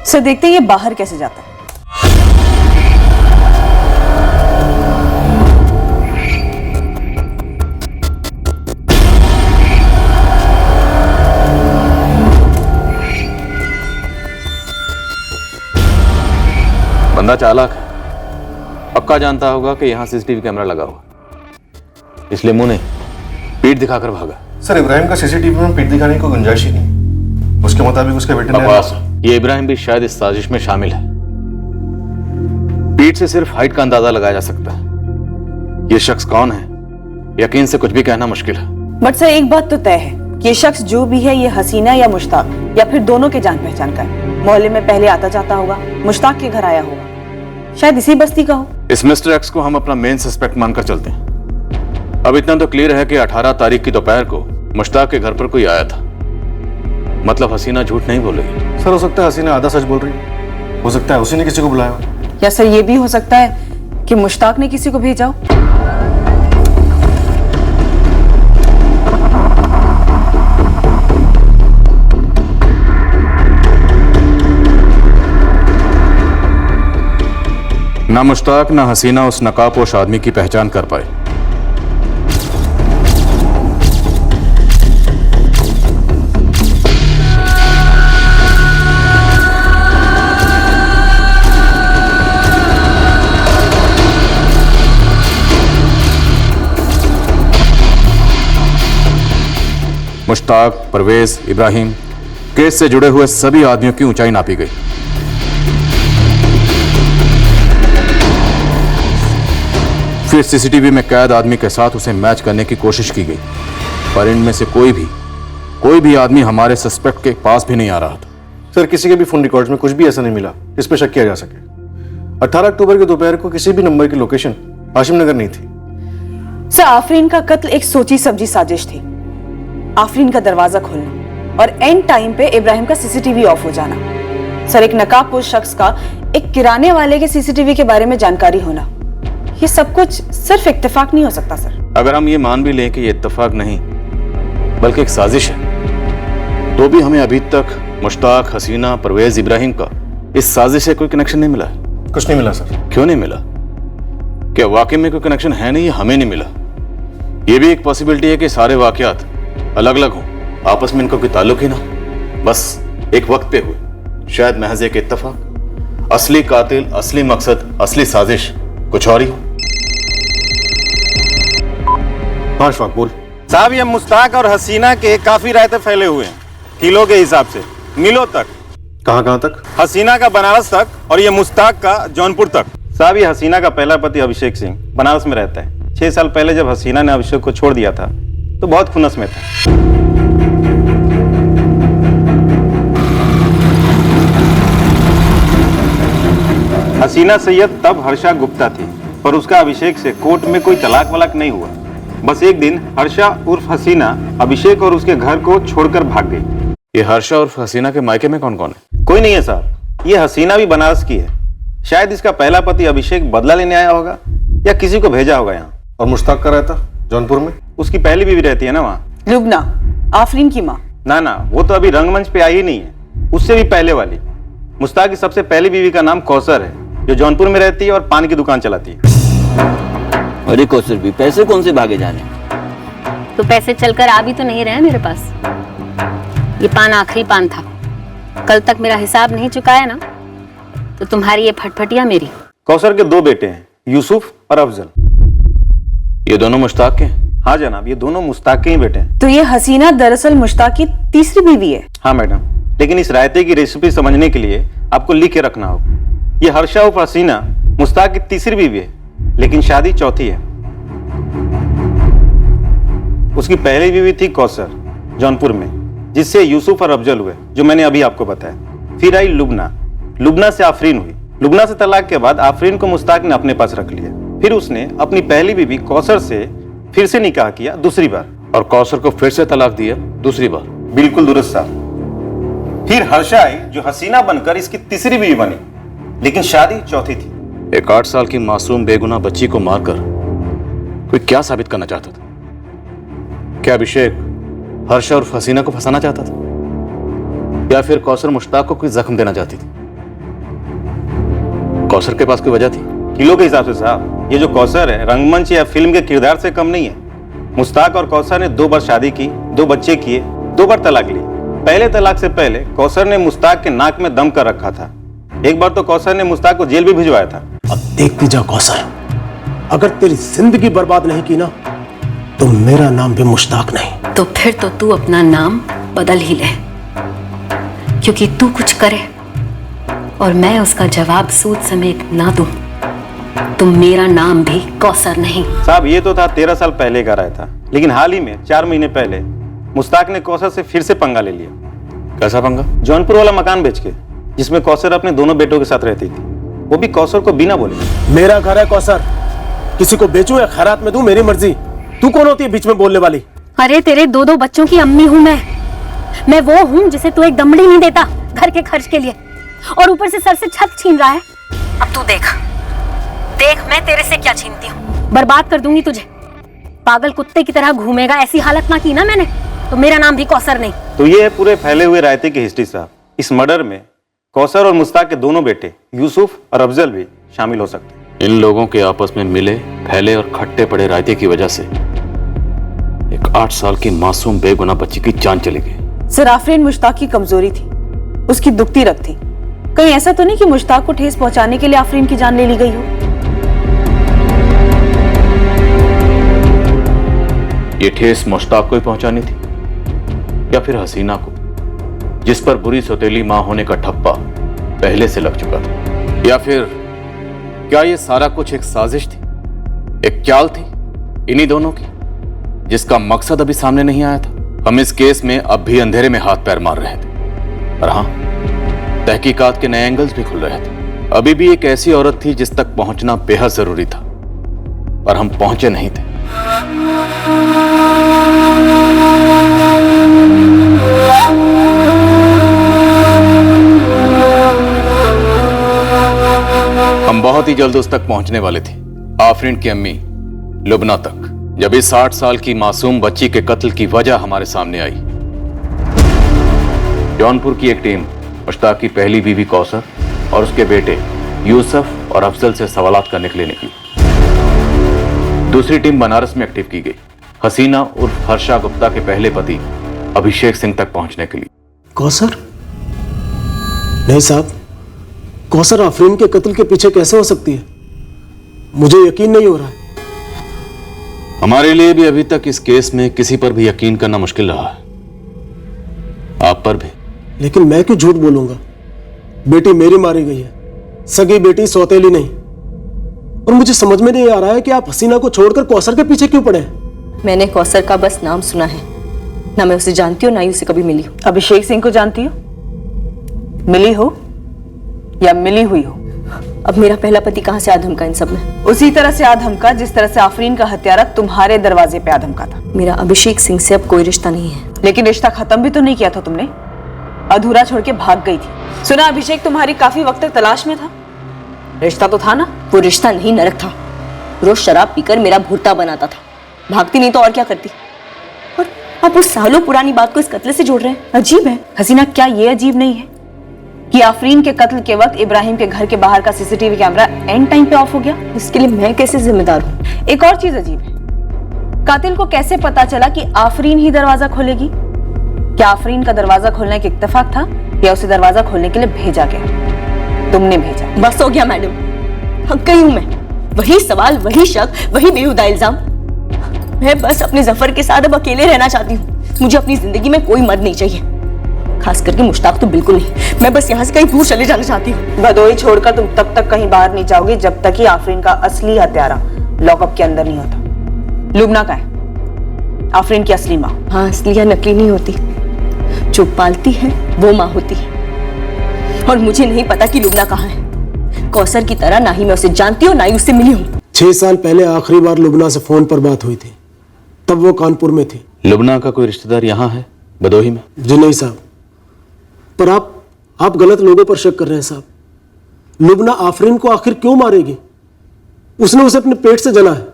सर, देखते हैं ये बाहर कैसे जाता है। बंदा चालाक है, पक्का जानता होगा कि यहां सीसीटीवी कैमरा लगा हुआ, इसलिए मुंह ने पीठ दिखाकर भागा। सर, इब्राहिम का सीसीटीवी में पीठ दिखाने की कोई गुंजाइश ही नहीं। उसके मुताबिक उसके बेटे ने ये इब्राहिम भी शायद इस साजिश में शामिल है। पीठ से सिर्फ हाइट का अंदाजा लगाया जा सकता है। ये शख्स कौन है, यकीन से कुछ भी कहना मुश्किल है। बट सर, एक बात तो तय है, ये शख्स जो भी है, ये हसीना या मुश्ताक या फिर दोनों के जान पहचान का है। मोहल्ले में पहले आता जाता होगा, मुश्ताक के घर आया होगा, शायद इसी बस्ती का हो। इस मिस्टर एक्स को हम अपना मेन सस्पेक्ट मानकर चलते हैं। अब इतना तो क्लियर है कि 18 तारीख की दोपहर को मुश्ताक के घर पर कोई आया था। मतलब हसीना झूठ नहीं बोल रही। सर, हो सकता है हसीना आधा सच बोल रही है। हो सकता है उसी ने किसी को बुलाया। या सर, ये भी हो सकता है कि मुश्ताक ने किसी को भेजा हो। ना मुश्ताक ना हसीना उस नकाबपोश आदमी की पहचान कर पाए। मुश्ताक, परवेज, इब्राहिम, केस से जुड़े हुए सभी आदमियों की ऊंचाई नापी गई। फिर सीसीटीवी में कैद आदमी के साथ उसे मैच करने की कोशिश की गई, पर इनमें से कोई भी आदमी हमारे सस्पेक्ट के पास भी नहीं आ रहा था। सर, किसी के भी फोन रिकॉर्ड्स में कुछ भी ऐसा नहीं मिला इस पर शक किया जा सके। 18 अक्टूबर की दोपहर को किसी भी नंबर की लोकेशन हाशिम नगर नहीं थी। सर, आफरीन का कत्ल एक सोची समझी साजिश थी। आफरीन का दरवाजा खोलना और एंड टाइम पे इब्राहिम का सीसीटीवी ऑफ हो जाना। सर, एक नकाबपोश शख्स का एक किराने वाले के सीसीटीवी के बारे में जानकारी होना, ये सब कुछ सिर्फ इत्तेफाक नहीं हो सकता सर। अगर हम ये मान भी लें कि ये इत्तेफाक नहीं बल्कि एक साजिश है, तो भी हमें अभी तक मुश्ताक, हसीना, परवेज, इब्राहिम का इस साजिश से कोई कनेक्शन नहीं मिला है। कुछ नहीं मिला सर। क्यों नहीं मिला? क्या वाकई में कोई कनेक्शन है नहीं, हमें नहीं मिला? ये भी एक पॉसिबिलिटी है कि सारे वाकयात अलग अलग हों, आपस में इनका कोई ताल्लुक ही ना, बस एक वक्त पे हुए, शायद महज एक इत्तेफाक। असली कातिल, असली मकसद, असली साजिश कुछ और ही हो। हाँ अशफाक, बोल। साहब, ये मुश्ताक और हसीना के काफी रायते फैले हुए हैं, किलो के हिसाब से, मिलों तक। कहाँ तक? हसीना का बनारस तक और ये मुश्ताक का जौनपुर तक। साहब, ये हसीना का पहला पति अभिषेक सिंह बनारस में रहता है। 6 साल पहले जब हसीना ने अभिषेक को छोड़ दिया था तो बहुत खुनस में था। हसीना सैयद तब हर्षा गुप्ता थी, पर उसका अभिषेक से कोर्ट में कोई तलाक वलाक नहीं हुआ। बस एक दिन हर्षा उर्फ हसीना अभिषेक और उसके घर को छोड़कर भाग गई। ये हर्षा उर्फ हसीना के मायके में कौन कौन है? कोई नहीं है साहब। ये हसीना भी बनारस की है। शायद इसका पहला पति अभिषेक बदला लेने आया होगा या किसी को भेजा होगा यहाँ। और मुश्ताक का रहता जौनपुर में? उसकी पहली बीवी रहती है ना वहाँ। लुबना, आफरीन की माँ। ना, वो तो अभी रंगमंच पे आई ही नहीं है। उससे भी पहले वाली मुश्ताक की सबसे पहली बीवी का नाम कौसर है, जो जौनपुर में रहती है और पान की दुकान चलाती है। अरे कौसर भी, पैसे कौन से भागे जाने? तो पैसे चलकर आ भी तो नहीं रहे मेरे पास। ये पान आखिरी पान था। कल तक मेरा हिसाब नहीं चुकाया ना, तो तुम्हारी ये फटफटिया मेरी। कौसर के 2 बेटे हैं, यूसुफ और अफजल। ये दोनों मुश्ताक के? हाँ जनाब, ये दोनों मुश्ताक के ही बेटे हैं। तो ये हसीना दरअसल मुश्ताक की तीसरी बीवी है? हाँ मैडम, लेकिन इस रायते की रेसिपी समझने के लिए आपको लिख के रखना होगा। ये हर्षा उर्फ हसीना मुश्ताक की तीसरी बीवी है, लेकिन शादी चौथी है। उसकी पहली बीवी थी कौसर, जौनपुर में, जिससे यूसुफ और अफजल हुए, जो मैंने अभी आपको बताया। फिर आई लुबना से आफरीन हुई। लुबना से तलाक के बाद आफरीन को मुश्ताक ने अपने पास रख लिया। फिर उसने अपनी पहली बीवी कौसर से फिर से निकाह किया दूसरी बार, और कौसर को फिर से तलाक दिया दूसरी बार। बिल्कुल दुरुस्त साहब। फिर हर्षा आई, जो हसीना बनकर इसकी तीसरी बीवी बनी, लेकिन शादी चौथी थी। एक 8 साल की मासूम बेगुनाह बच्ची को मारकर कोई क्या साबित करना चाहता था? क्या अभिषेक हर्षा और हसीना को फंसाना चाहता था, या फिर कौसर मुश्ताक को कोई जख्म देना चाहती थी? कौसर के पास कोई वजह थी? किलो के हिसाब से साहब, ये जो कौसर है रंगमंच या फिल्म के किरदार से कम नहीं है। मुश्ताक और कौसर ने 2 बार शादी की, 2 बच्चे किए, 2 बार तलाक ली। पहले तलाक से पहले कौसर ने मुश्ताक के नाक में दम कर रखा था। एक बार तो कौसर ने मुश्ताक को जेल भी भिजवाया था। अब देखती जा कौसर, अगर तेरी जिंदगी बर्बाद नहीं की ना, तो मेरा नाम भी मुश्ताक नहीं। तो फिर तो तू अपना नाम बदल ही ले, क्योंकि तू कुछ करे और मैं उसका जवाब सूद समेत ना दूं, तो मेरा नाम भी कौसर नहीं। साहब, ये तो था 13 साल पहले का राय था, लेकिन हाल ही में 4 महीने पहले मुश्ताक ने कौसर से फिर से पंगा ले लिया। कैसा पंगा? जौनपुर वाला मकान बेच के, जिसमें कौसर अपने दोनों बेटों के साथ रहती थी, वो भी कौसर को बिना बोले। मेरा घर है कौसर, किसी को बेचूं या खैरात में दूं, मेरी मर्जी। तू कौन होती है बीच में बोलने वाली? अरे तेरे 2 बच्चों की अम्मी हूँ मैं वो हूँ जिसे तू एक दमड़ी नहीं देता घर के खर्च के लिए, और ऊपर से सर से छत छीन रहा है। अब तू देख मैं तेरे से क्या छीनती हूँ। बर्बाद कर दूंगी तुझे। पागल कुत्ते की तरह घूमेगा, ऐसी हालत ना की ना मैंने, तो मेरा नाम भी कौसर नहीं। तो ये है पूरे फैले हुए रायते की हिस्ट्री साहब। इस मर्डर में कौसर और मुश्ताक के दोनों बेटे यूसुफ और अफजल भी शामिल हो सकते हैं। इन लोगों के आपस में मिले, फैले और खट्टे पड़े रायते की वजह से एक 8 साल की मासूम बेगुनाह बच्ची की जान चली गई। सर, आफरीन मुश्ताक की कमजोरी थी, उसकी दुखती रग थी। कहीं ऐसा तो नहीं कि मुश्ताक को ठेस पहुंचाने के लिए आफरीन की जान ले ली गई हो? ये ठेस मुश्ताक को ही पहुंचानी थी, या फिर हसीना को, जिस पर बुरी सौतेली मां होने का ठप्पा पहले से लग चुका था? या फिर क्या ये सारा कुछ एक साजिश थी, एक चाल थी इन्हीं दोनों की, जिसका मकसद अभी सामने नहीं आया था? हम इस केस में अब भी अंधेरे में हाथ पैर मार रहे थे, और हां, तहकीकात के नए एंगल्स भी खुल रहे थे। अभी भी एक ऐसी औरत थी जिस तक पहुंचना बेहद जरूरी था, पर हम पहुंचे नहीं थे। हम बहुत ही जल्द उस तक पहुंचने वाले थे, आफरीन की अम्मी लुबना तक, जब इस 60 साल की मासूम बच्ची के कत्ल की वजह हमारे सामने आई। जौनपुर की एक टीम मुश्ताक की पहली बीवी कौसर और उसके बेटे यूसुफ और अफजल से सवालात करने के लिए निकली। दूसरी टीम बनारस में एक्टिव की गई, हसीना उर्फ हर्षा गुप्ता के पहले पति अभिषेक सिंह तक पहुंचने के लिए। कौसर? नहीं साहब, कौसर आफरीन के कत्ल के पीछे कैसे हो सकती है? मुझे यकीन नहीं हो रहा है। हमारे लिए भी अभी तक इस केस में किसी पर भी यकीन करना मुश्किल रहा है, आप पर भी। लेकिन मैं क्यों झूठ बोलूंगा? बेटी मेरी मारी गई है, सगी बेटी, सौतेली नहीं। और मुझे समझ में नहीं आ रहा है कि आप हसीना को छोड़कर कौसर के पीछे क्यों पड़े? मैंने कौसर का बस नाम सुना है, ना मैं उसे जानती हूँ ना ही उसे कभी मिली हूँ। अभिषेक सिंह को जानती हो? मिली हो या मिली हुई हो? अब मेरा पहला पति कहाँ से आधमका इन सब में? उसी तरह से आधमका जिस तरह से आफरीन का हत्यारा तुम्हारे दरवाजे पे आधमका था। मेरा अभिषेक सिंह से अब कोई रिश्ता नहीं है। लेकिन रिश्ता खत्म भी तो नहीं किया था तुमने, अधूरा छोड़ के भाग गई थी। सुना अभिषेक तुम्हारी काफी वक्त तक तलाश में था, रिश्ता तो था ना? वो रिश्ता नहीं नरक था, रोज शराब पीकर मेरा भुट्टा बनाता था। भागती नहीं तो और क्या करती? और आप उस सालों पुरानी बात को इस कत्ल से जोड़ रहे हैं, अजीब है। हसीना, क्या ये अजीब नहीं है कि आफरीन के कत्ल के वक्त इब्राहिम के घर के बाहर का सीसीटीवी कैमरा एंड टाइम पे ऑफ हो गया? इसके लिए मैं कैसे जिम्मेदार हूँ? एक और चीज अजीब है, कातिल को कैसे पता चला कि आफरीन ही दरवाजा खोलेगी? क्या आफरीन का दरवाजा खोलने का इत्तेफाक था या उसे दरवाजा खोलने के लिए भेजा गया? तुमने भेजा। बस हो गया मैडम, थक गई हूं मैं। वही सवाल, वही शक, वही बेहुदा इल्जाम। मैं बस अपने जफर के साथ अब अकेले रहना चाहती हूँ। मुझे अपनी जिंदगी में कोई मर्द नहीं चाहिए, खास करके मुश्ताक तो बिल्कुल नहीं। मैं बस यहाँ से कहीं दूर चले जाना चाहती हूँ। भदोई छोड़कर तुम तब तक कहीं बाहर नहीं जाओगे जब तक कि आफरीन का असली हत्यारा लॉकअप के अंदर नहीं होता। लुबना का है आफरीन की असली माँ। हाँ, असली या नकली नहीं होती, जो पालती है वो माँ होती है। और मुझे नहीं पता कि लुबना कहाँ है। कौसर की तरह ना ही मैं उसे जानती हूँ ना ही उससे मिली हूँ। 6 साल पहले आखिरी बार लुबना से फोन पर बात हुई थी, तब वो कानपुर में थी। लुबना का कोई रिश्तेदार यहाँ है भदोही में? जी नहीं साहब, पर आप गलत लोगों पर शक कर रहे हैं साहब। लुबना आफरीन को आखिर क्यों मारेगी? उसने उसे अपने पेट से जला है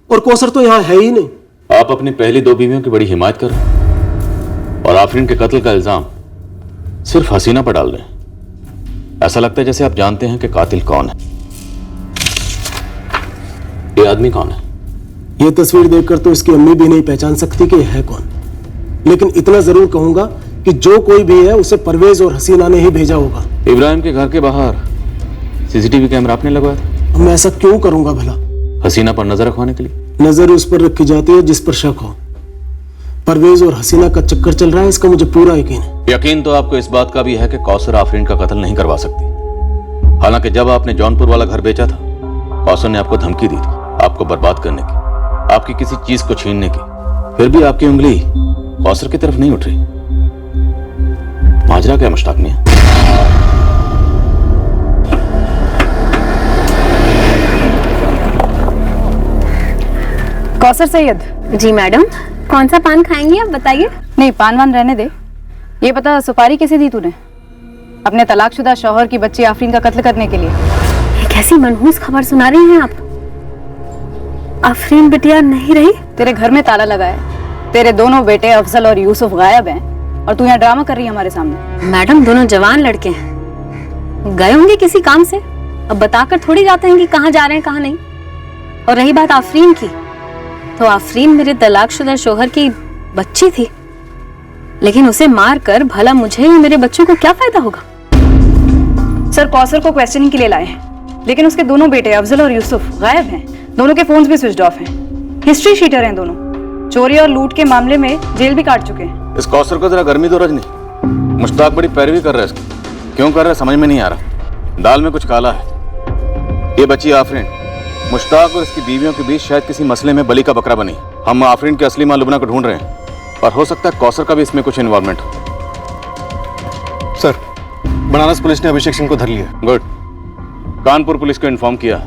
और कौसर तो यहाँ है ही नहीं। आप अपनी पहली 2 बीवियों की बड़ी हिमायत कर रहे हैं और आफरीन के कत्ल का इल्जाम सिर्फ हसीना पर डाल रहे हैं। ऐसा लगता है जैसे आप जानते हैं कि कातिल कौन है। ये आदमी कौन है? ये तस्वीर देखकर तो इसकी अम्मी भी नहीं पहचान सकती कि है कौन, लेकिन इतना जरूर कहूंगा कि जो कोई भी है उसे परवेज और हसीना ने ही भेजा होगा। इब्राहिम के घर के बाहर सीसीटीवी कैमरा आपने लगवाया था? मैं ऐसा क्यों करूंगा भला? हसीना पर नजर रखवाने के लिए। नजर उस पर रखी जाती है जिस पर शक हो। परवेज और हसीना का चक्कर चल रहा है, इसका मुझे पूरा यकीन है। यकीन तो आपको इस बात का भी है कि कौसर आफरीन का कत्ल नहीं करवा सकती। हालांकि जब आपने जौनपुर वाला घर बेचा था, कौसर ने आपको धमकी दी थी आपको बर्बाद करने की, आपकी किसी चीज को छीनने की। फिर भी आपकी उंगली कौसर की तरफ नहीं उठ रही। माजरा क्या मुश्ताक मियां? कौसर सैयद। जी मैडम, कौन सा पान खाएंगी आप बताइए? नहीं, पान वान रहने दे। ये बता, सुपारी कैसे दी तूने अपने तलाकशुदा शौहर की बच्ची आफरीन का कत्ल करने के लिए? कैसी मनहूस खबर सुना रही हैं आप? आफरीन बिटिया नहीं रही? तेरे घर में ताला लगा है, तेरे दोनों बेटे अफजल और यूसुफ गायब हैं और तू यहाँ ड्रामा कर रही है हमारे सामने। मैडम, दोनों जवान लड़के हैं, गए होंगे किसी काम से, अब बताकर थोड़ी जाते हैं कि कहाँ जा रहे हैं कहाँ नहीं। और रही बात आफरीन की, तो आफरीन मेरे तलाकशुदा शौहर की बच्ची थी, लेकिन उसे मारकर भला मुझे या मेरे बच्चों को क्या फायदा होगा? सर, कौसर को क्वेश्चनिंग के लिए लाए हैं, लेकिन उसके दोनों बेटे अफजल और यूसुफ गायब हैं। दोनों के फोन्स भी स्विच ऑफ हैं। हिस्ट्री शीटर हैं दोनों, चोरी और लूट के मामले में जेल भी काट चुके हैं। इस कौसर को जरा गर्मी तो रजनी। मुश्ताक बड़ी पैरवी कर रहा है इसकी, क्यों कर रहा है समझ में नहीं आ रहा। दाल में कुछ काला है। ये बच्ची आफरीन मुश्ताक और इसकी बीवियों के बीच शायद किसी मसले में बलि का बकरा बनी। हम आफरीन की असली मां लुबना को ढूंढ रहे हैं और हो सकता है कौसर का भी इसमें कुछ इन्वॉल्वमेंट हो। सर, बनारस पुलिस ने अभिषेक सिंह को धर लिया। गुड। कानपुर पुलिस को इन्फॉर्म किया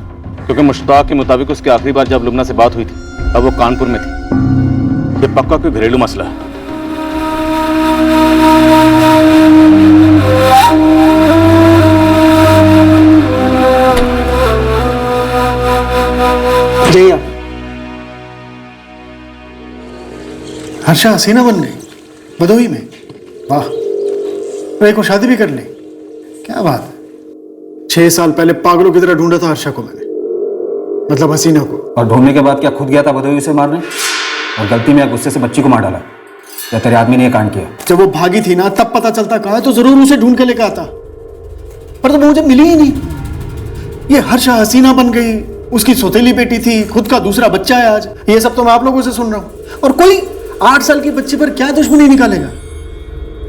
क्योंकि मुश्ताक के मुताबिक उसकी आखिरी बार जब लुबना से बात हुई थी अब वो कानपुर में थी। ये पक्का कोई घरेलू मसला है। जया, हर्षा हसीना बन गई भदोही में। वाह, रे को शादी भी कर ली, क्या बात है। 6 साल पहले पागलों की तरह ढूंढा था हर्षा को मैंने, मतलब हसीना को। और ढूंढने के बाद क्या खुद गया था भदोही से मारने और गलती में या गुस्से से बच्ची को मार डाला? या तेरे आदमी ने ये कांड किया? जब वो भागी थी ना तब पता चलता कहा तो जरूर उसे ढूंढ के लेकर आता, पर तो मुझे मिली ही नहीं। ये हर्षा हसीना बन गई, उसकी सौतेली बेटी थी, खुद का दूसरा बच्चा है आज। ये सब तो मैं आप लोगों से सुन रहा हूं। और कोई 8 साल की बच्ची पर क्या दुश्मनी निकालेगा?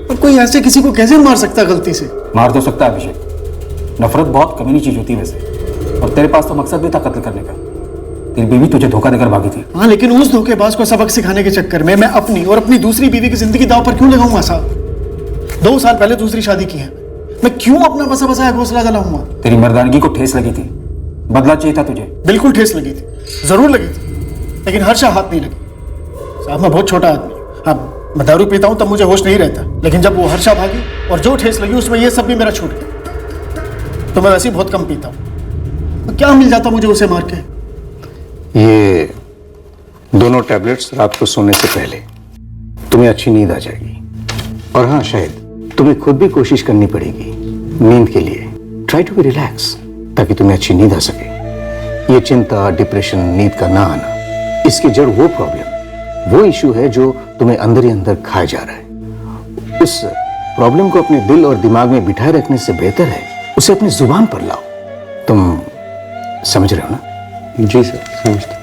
और कोई ऐसे किसी को कैसे मार सकता गलती से? मार तो सकता है अभिषेक, नफरत बहुत कमीनी चीज होती है वैसे। और तेरे पास तो मकसद भी था कत्ल करने का। तेरी बीवी तुझे धोखा देकर भागी थी। हाँ, लेकिन उस धोखेबाज को सबक सिखाने के चक्कर में मैं अपनी और अपनी दूसरी बीवी की जिंदगी दांव पर क्यों लगाऊंगा साहब? 2 साल पहले दूसरी शादी की है, मैं क्यों अपना बसा बसाया घोंसला जलाऊंगा? तेरी मर्दानगी को ठेस लगी थी, बदला चाहिए था तुझे। बिल्कुल ठेस लगी थी, जरूर लगी थी, लेकिन हर्षा हाथ नहीं लगी। साहब मैं बहुत छोटा आदमी, अब मैं दारू पीता हूं तब मुझे होश नहीं रहता, लेकिन जब वो हर्षा भागी और जो ठेस लगी उसमें ये सब भी मेरा छूट गया। तो मैं वैसे ही बहुत कम पीता हूं, तो क्या मिल जाता मुझे उसे मार के? ये दोनों टैबलेट्स रात को सोने से पहले, तुम्हें अच्छी नींद आ जाएगी। और हाँ, शायद तुम्हें खुद भी कोशिश करनी पड़ेगी नींद के लिए। ट्राई टू बी रिलैक्स, ताकि तुम्हें अच्छी नींद आ सके। ये चिंता, डिप्रेशन, नींद का ना आना, इसकी जड़ वो प्रॉब्लम, वो इशू है जो तुम्हें अंदर ही अंदर खाया जा रहा है। उस प्रॉब्लम को अपने दिल और दिमाग में बिठाए रखने से बेहतर है उसे अपनी जुबान पर लाओ। तुम समझ रहे हो ना? जी सर, समझते।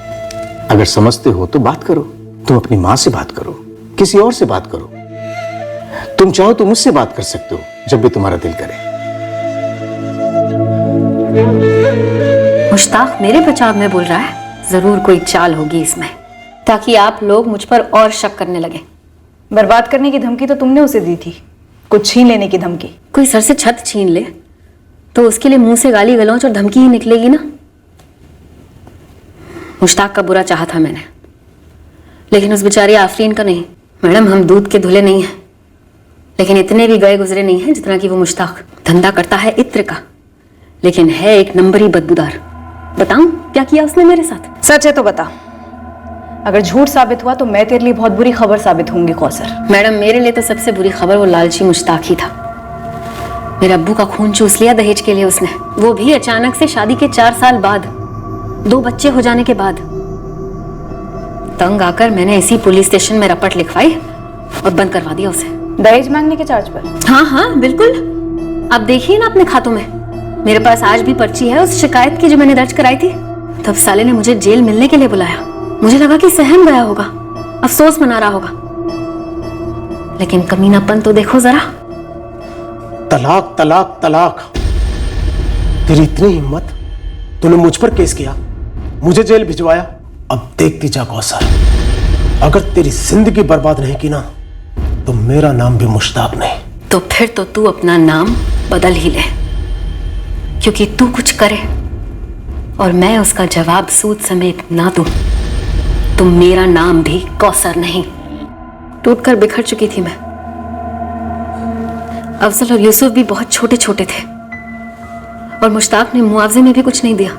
अगर समझते हो तो बात करो। तुम अपनी माँ से बात करो, किसी और से बात करो। तुम चाहो तो मुझसे बात कर सकते हो जब भी तुम्हारा दिल करे। मुश्ताक मेरे बचाव में बोल रहा है, जरूर कोई चाल होगी इसमें, ताकि आप लोग मुझ पर और शक करने लगे। बर्बाद करने की धमकी तो तुमने उसे दी थी, कुछ छीन लेने की धमकी। कोई सर से छत छीन ले तो उसके लिए मुंह से गाली गलौज और धमकी ही निकलेगी ना। मुश्ताक का बुरा चाहा था मैंने, लेकिन उस बेचारी आफरीन का नहीं। मैडम, हम दूध के धुले नहीं हैं, लेकिन इतने भी गए गुजरे नहीं हैं जितना कि वो मुश्ताक। धंधा करता है इत्र का, लेकिन है एक नंबरी बदबूदार। बताऊं क्या किया उसने मेरे साथ? सच है तो बता। अगर झूठ साबित हुआ तो मैं तेरे लिए बहुत बुरी खबर साबित होंगी कौसर। मैडम, मेरे लिए तो सबसे बुरी खबर वो लालची मुश्ताक ही था। मेरे अब्बू का खून चूस लिया दहेज के लिए उसने, वो भी अचानक से शादी के 4 साल बाद, 2 बच्चे हो जाने के बाद। तंग आकर मैंने इसी पुलिस स्टेशन में रपट लिखवाई और बंद करवा दिया उसे। दहेज मांगने के चार्ज पर? हाँ हाँ बिल्कुल। अब देखिए ना अपने खातों में, मेरे पास आज भी पर्ची है उस शिकायत की जो मैंने दर्ज कराई थी। तब साले ने मुझे जेल मिलने के लिए बुलाया। मुझे लगा कि सहम गया होगा, अफसोस मना रहा होगा, लेकिन कमीनापन तो देखो जरा। तलाक तलाक तलाक। तेरी इतनी हिम्मत, तूने मुझ पर केस किया, मुझे जेल भिजवाया। अब देखती जा कौसर, अगर तेरी जिंदगी बर्बाद नहीं की ना तो मेरा नाम भी मुश्ताक नहीं। तो फिर तो तू अपना नाम बदल ही ले, क्योंकि तू कुछ करे और मैं उसका जवाब सूद समेत ना दूं तो मेरा नाम भी कौसर नहीं। टूटकर बिखर चुकी थी मैं। अफजल और यूसुफ भी बहुत छोटे छोटे थे और मुश्ताक ने मुआवजे में भी कुछ नहीं दिया।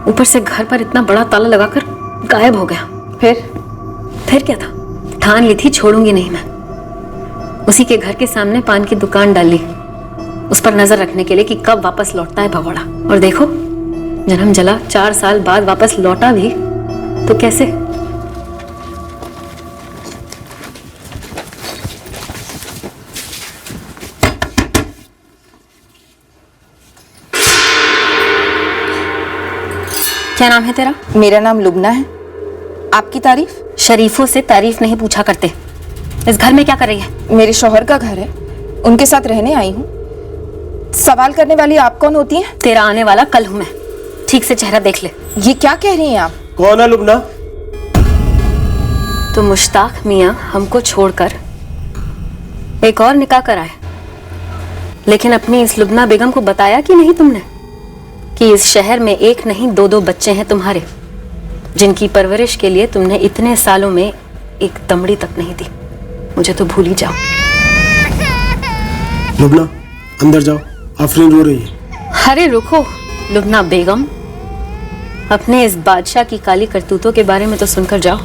ऊपर से घर पर इतना बड़ा ताला लगाकर गायब हो गया। फिर क्या था? ठान ली थी छोड़ूंगी नहीं मैं। उसी के घर के सामने पान की दुकान डाली, उस पर नजर रखने के लिए कि कब वापस लौटता है भगोड़ा। और देखो, जन्म जला 4 साल बाद वापस लौटा भी तो कैसे? क्या नाम है तेरा? मेरा नाम लुबना है। आपकी तारीफ? शरीफों से तारीफ नहीं पूछा करते। इस घर में क्या कर रही है? मेरे शौहर का घर है, उनके साथ रहने आई हूँ। सवाल करने वाली आप कौन होती हैं? तेरा आने वाला कल हूं मैं, ठीक से चेहरा देख ले। ये क्या कह रही हैं आप? कौन है लुबना? तो मुश्ताक मियां हमको छोड़कर एक और निकाह कराए, लेकिन अपनी इस लुबना बेगम को बताया कि नहीं तुमने कि इस शहर में एक नहीं 2-2 बच्चे हैं तुम्हारे, जिनकी परवरिश के लिए तुमने इतने सालों में एक दमड़ी तक नहीं दी। मुझे तो भूल ही जाओ। लुबना, अंदर जाओ, आफरीन रो रही है। अरे रुको लुबना बेगम, अपने इस बादशाह की काली करतूतों के बारे में तो सुनकर जाओ।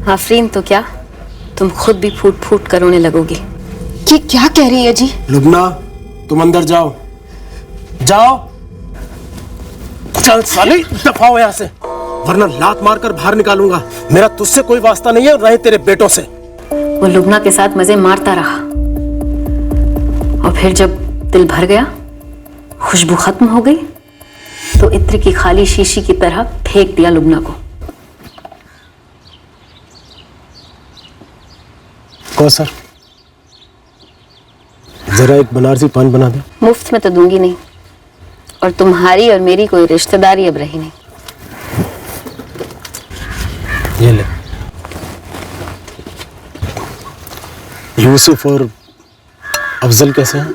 आफरीन तो क्या, तुम खुद भी फूट फूट कर रोने लगोगी। ये क्या कह रही है जी? लुबना, तुम अंदर जाओ, जाओ। चल साली, दफा हो यहाँ से, वरना लात मारकर बाहर निकालूंगा। मेरा तुझसे कोई वास्ता नहीं है और रहे तेरे बेटों से। वो लुबना के साथ मजे मारता रहा और फिर जब दिल भर गया, खुशबू खत्म हो गई, तो इत्र की खाली शीशी की तरह फेंक दिया लुबना को। कौसर, जरा एक बनारसी पान बना दे। मुफ्त में तो दूंगी नहीं, और तुम्हारी और मेरी कोई रिश्तेदारी अब रही नहीं। ये ले। यूसुफ और अफजल कैसे हैं?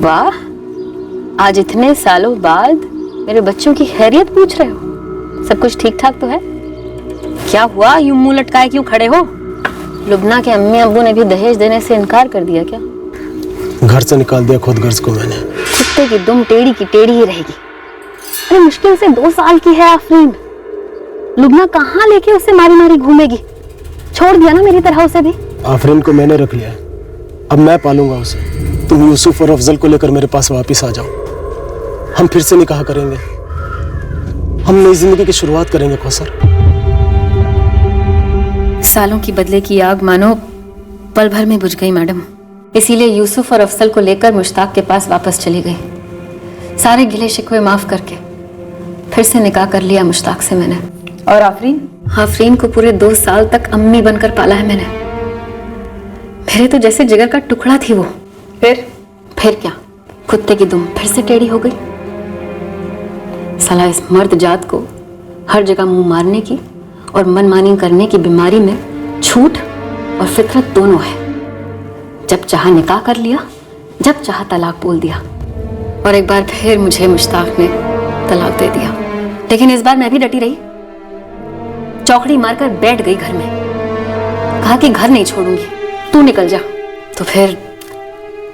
वाह, आज इतने सालों बाद मेरे बच्चों की खैरियत पूछ रहे हो। सब कुछ ठीक ठाक तो है? क्या हुआ, यूं मुंह लटकाए क्यों खड़े हो? लुबना के अम्मी अब्बू ने भी दहेज देने से इनकार कर दिया क्या? घर से निकाल दिया खुद गर्ज को मैंने। कुत्ते की दुम टेढ़ी की टेढ़ी ही रहेगी। अरे मुश्किल से 2 साल की है आफरीन। लुबना कहाँ लेके उसे मारी मारी घूमेगी? छोड़ दिया ना मेरी तरह उसे भी। आफरीन को मैंने रख लिया, अब मैं पालूंगा उसे। तुम यूसुफ और अफजल को लेकर मेरे पास वापस आ जाओ, हम फिर से निकाह करेंगे, हम नई जिंदगी की शुरुआत करेंगे कौसर। सालों की बदले की आग मानो पल भर में बुझ गई मैडम। इसीलिए यूसुफ और अफजल को लेकर मुश्ताक के पास वापस चली गई। सारे गिले शिकवे माफ करके फिर से निकाह कर लिया मुश्ताक से मैंने। और आफरीन? आफरीन को पूरे 2 साल तक अम्मी बनकर पाला है मैंने। मेरे तो जैसे जिगर का टुकड़ा थी वो। फिर क्या, कुत्ते की दुम फिर से टेढ़ी हो गई। साला इस मर्द जात को हर जगह मुंह मारने की और मनमानी करने की बीमारी में छूट और फितरत दोनों है। जब चाहा निकाह कर लिया, जब चाहा तलाक बोल दिया, और एक बार फिर मुझे मुश्ताक ने तलाक दे दिया। लेकिन इस बार मैं भी डटी रही, चौकड़ी मारकर बैठ गई घर में। कहा कि घर नहीं छोड़ूंगी, तू निकल जा। तो फिर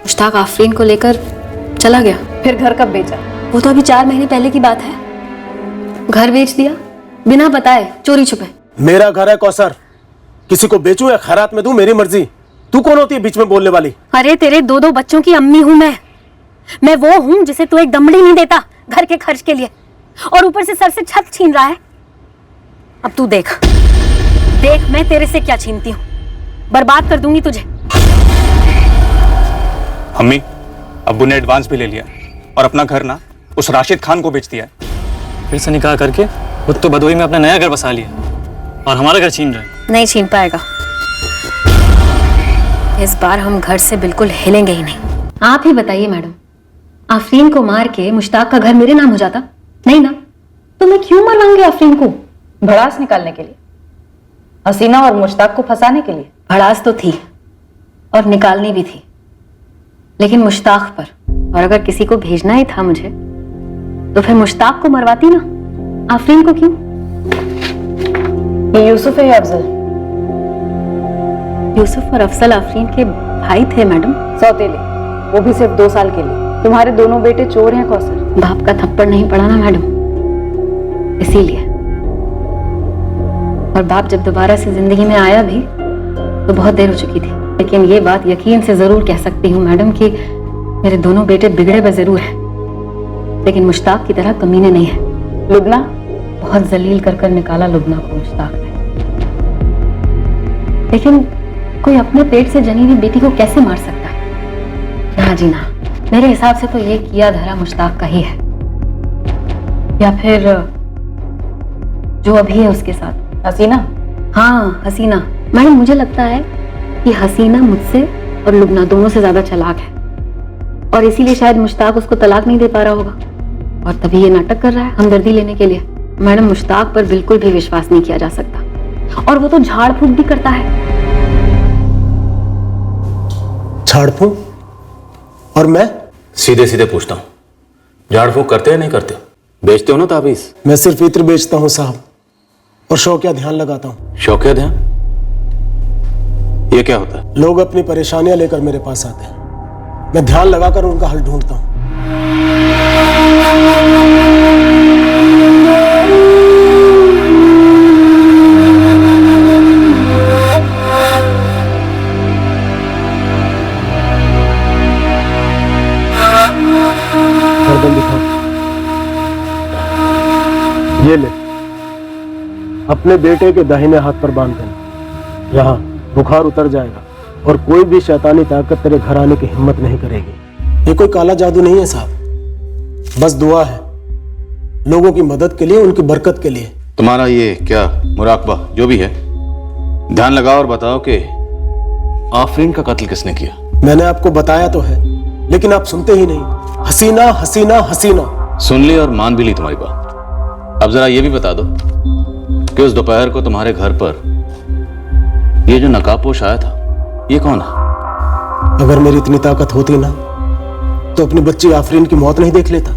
मुश्ताक आफरीन को लेकर चला गया। फिर घर कब बेचा? वो तो अभी 4 महीने पहले की बात है। घर बेच दिया बिना बताए, चोरी छुपे। मेरा घर है कौसर, किसी को बेचूं या खैरात में दूं मेरी मर्जी। तू कौन होती है बीच में बोलने वाली? अरे तेरे 2 बच्चों की अम्मी हूं मैं वो हूं जिसे तू एक दमड़ी नहीं देता घर के खर्च के लिए, और ऊपर से सर से छत छीन रहा है। अब तू देख मैं तेरे से क्या छीनती हूँ, बर्बाद कर दूंगी तुझे। अम्मी, अब्बू ने एडवांस भी ले लिया और अपना घर ना उस राशिद खान को बेच दिया है। फिर से निकाह करके खुद तो बदोई में अपना नया घर बसा लिया और हमारा घर छीन रहा है। नहीं छीन पाएगा, इस बार हम घर से बिल्कुल हिलेंगे ही नहीं। आप ही बताइए मैडम, आफरीन को मार के मुश्ताक का घर मेरे नाम हो जाता? नहीं ना, तो मैं क्यों मरवाऊंगी आफरीन को? भड़ास निकालने के लिए, हसीना और मुश्ताक को फंसाने के लिए। भड़ास तो थी और निकालनी भी थी, लेकिन मुश्ताक पर। और अगर किसी को भेजना ही था मुझे तो फिर मुश्ताक को मरवाती ना, आफरीन को क्यों? ये यूसुफ है या अफजल? यूसुफ और अफजल आफरीन के भाई थे मैडम। सौतेले, वो भी सिर्फ 2 साल के लिए। तुम्हारे दोनों बेटे चोर हैं कौसर। बाप का थप्पड़ नहीं पड़ा ना मैडम, इसीलिए। और बाप जब दोबारा से जिंदगी में आया भी तो बहुत देर हो चुकी थी। लेकिन ये बात यकीन से जरूर कह सकती हूँ मैडम कि मेरे दोनों बेटे बिगड़े ब जरूर हैं, लेकिन मुश्ताक की तरह कमीने नहीं है। लुबना? बहुत जलील कर कर निकाला लुबना को मुश्ताक ने। लेकिन कोई अपने पेट से जनी हुई बेटी को कैसे मार सकता है? ना जी ना, मेरे हिसाब से तो ये किया धरा मुश्ताक का ही है, या फिर जो अभी है उसके साथ। हसीना? हाँ हसीना। मैडम मुझे लगता है कि हसीना मुझसे और लुबना दोनों से ज्यादा चालाक है, और इसीलिए शायद मुश्ताक उसको तलाक नहीं दे पा रहा होगा, और तभी ये नाटक कर रहा है हमदर्दी लेने के लिए। मैडम मुश्ताक पर बिल्कुल भी विश्वास नहीं किया जा सकता, और वो तो झाड़ फूक भी करता है। झाड़ फूक? और मैं? सीधे सीधे पूछता हूँ, झाड़ फूक करते हैं नहीं करते? बेचते हो ना ताबीज? मैं सिर्फ इत्र बेचता हूँ साहब, और शौकिया ध्यान लगाता हूँ। शौकिया ध्यान? ये क्या होता है? लोग अपनी परेशानियां लेकर मेरे पास आते हैं, मैं ध्यान लगाकर उनका हल ढूंढता हूँ। गर्दन दिखाओ। ये ले, अपने बेटे के दाहिने हाथ पर बांध देना। यहाँ बुखार उतर जाएगा और कोई भी शैतानी ताकत तेरे घर आने की हिम्मत नहीं करेगी। ये कोई काला जादू नहीं है साहब, बस दुआ है लोगों की मदद के लिए, उनकी बरकत के लिए। तुम्हारा ये क्या मुराकबा जो भी है, ध्यान लगाओ और बताओ कि आफरीन का कत्ल किसने किया? मैंने आपको बताया तो है, लेकिन आप सुनते ही नहीं। हसीना हसीना हसीना। सुन ली और मान भी ली तुम्हारी बात। अब जरा ये भी बता दो कि उस दोपहर को तुम्हारे घर पर ये जो नकाबपोश आया था, ये कौन है? अगर मेरी इतनी ताकत होती ना तो तो अपनी बच्ची आफरीन की मौत नहीं देख लेता,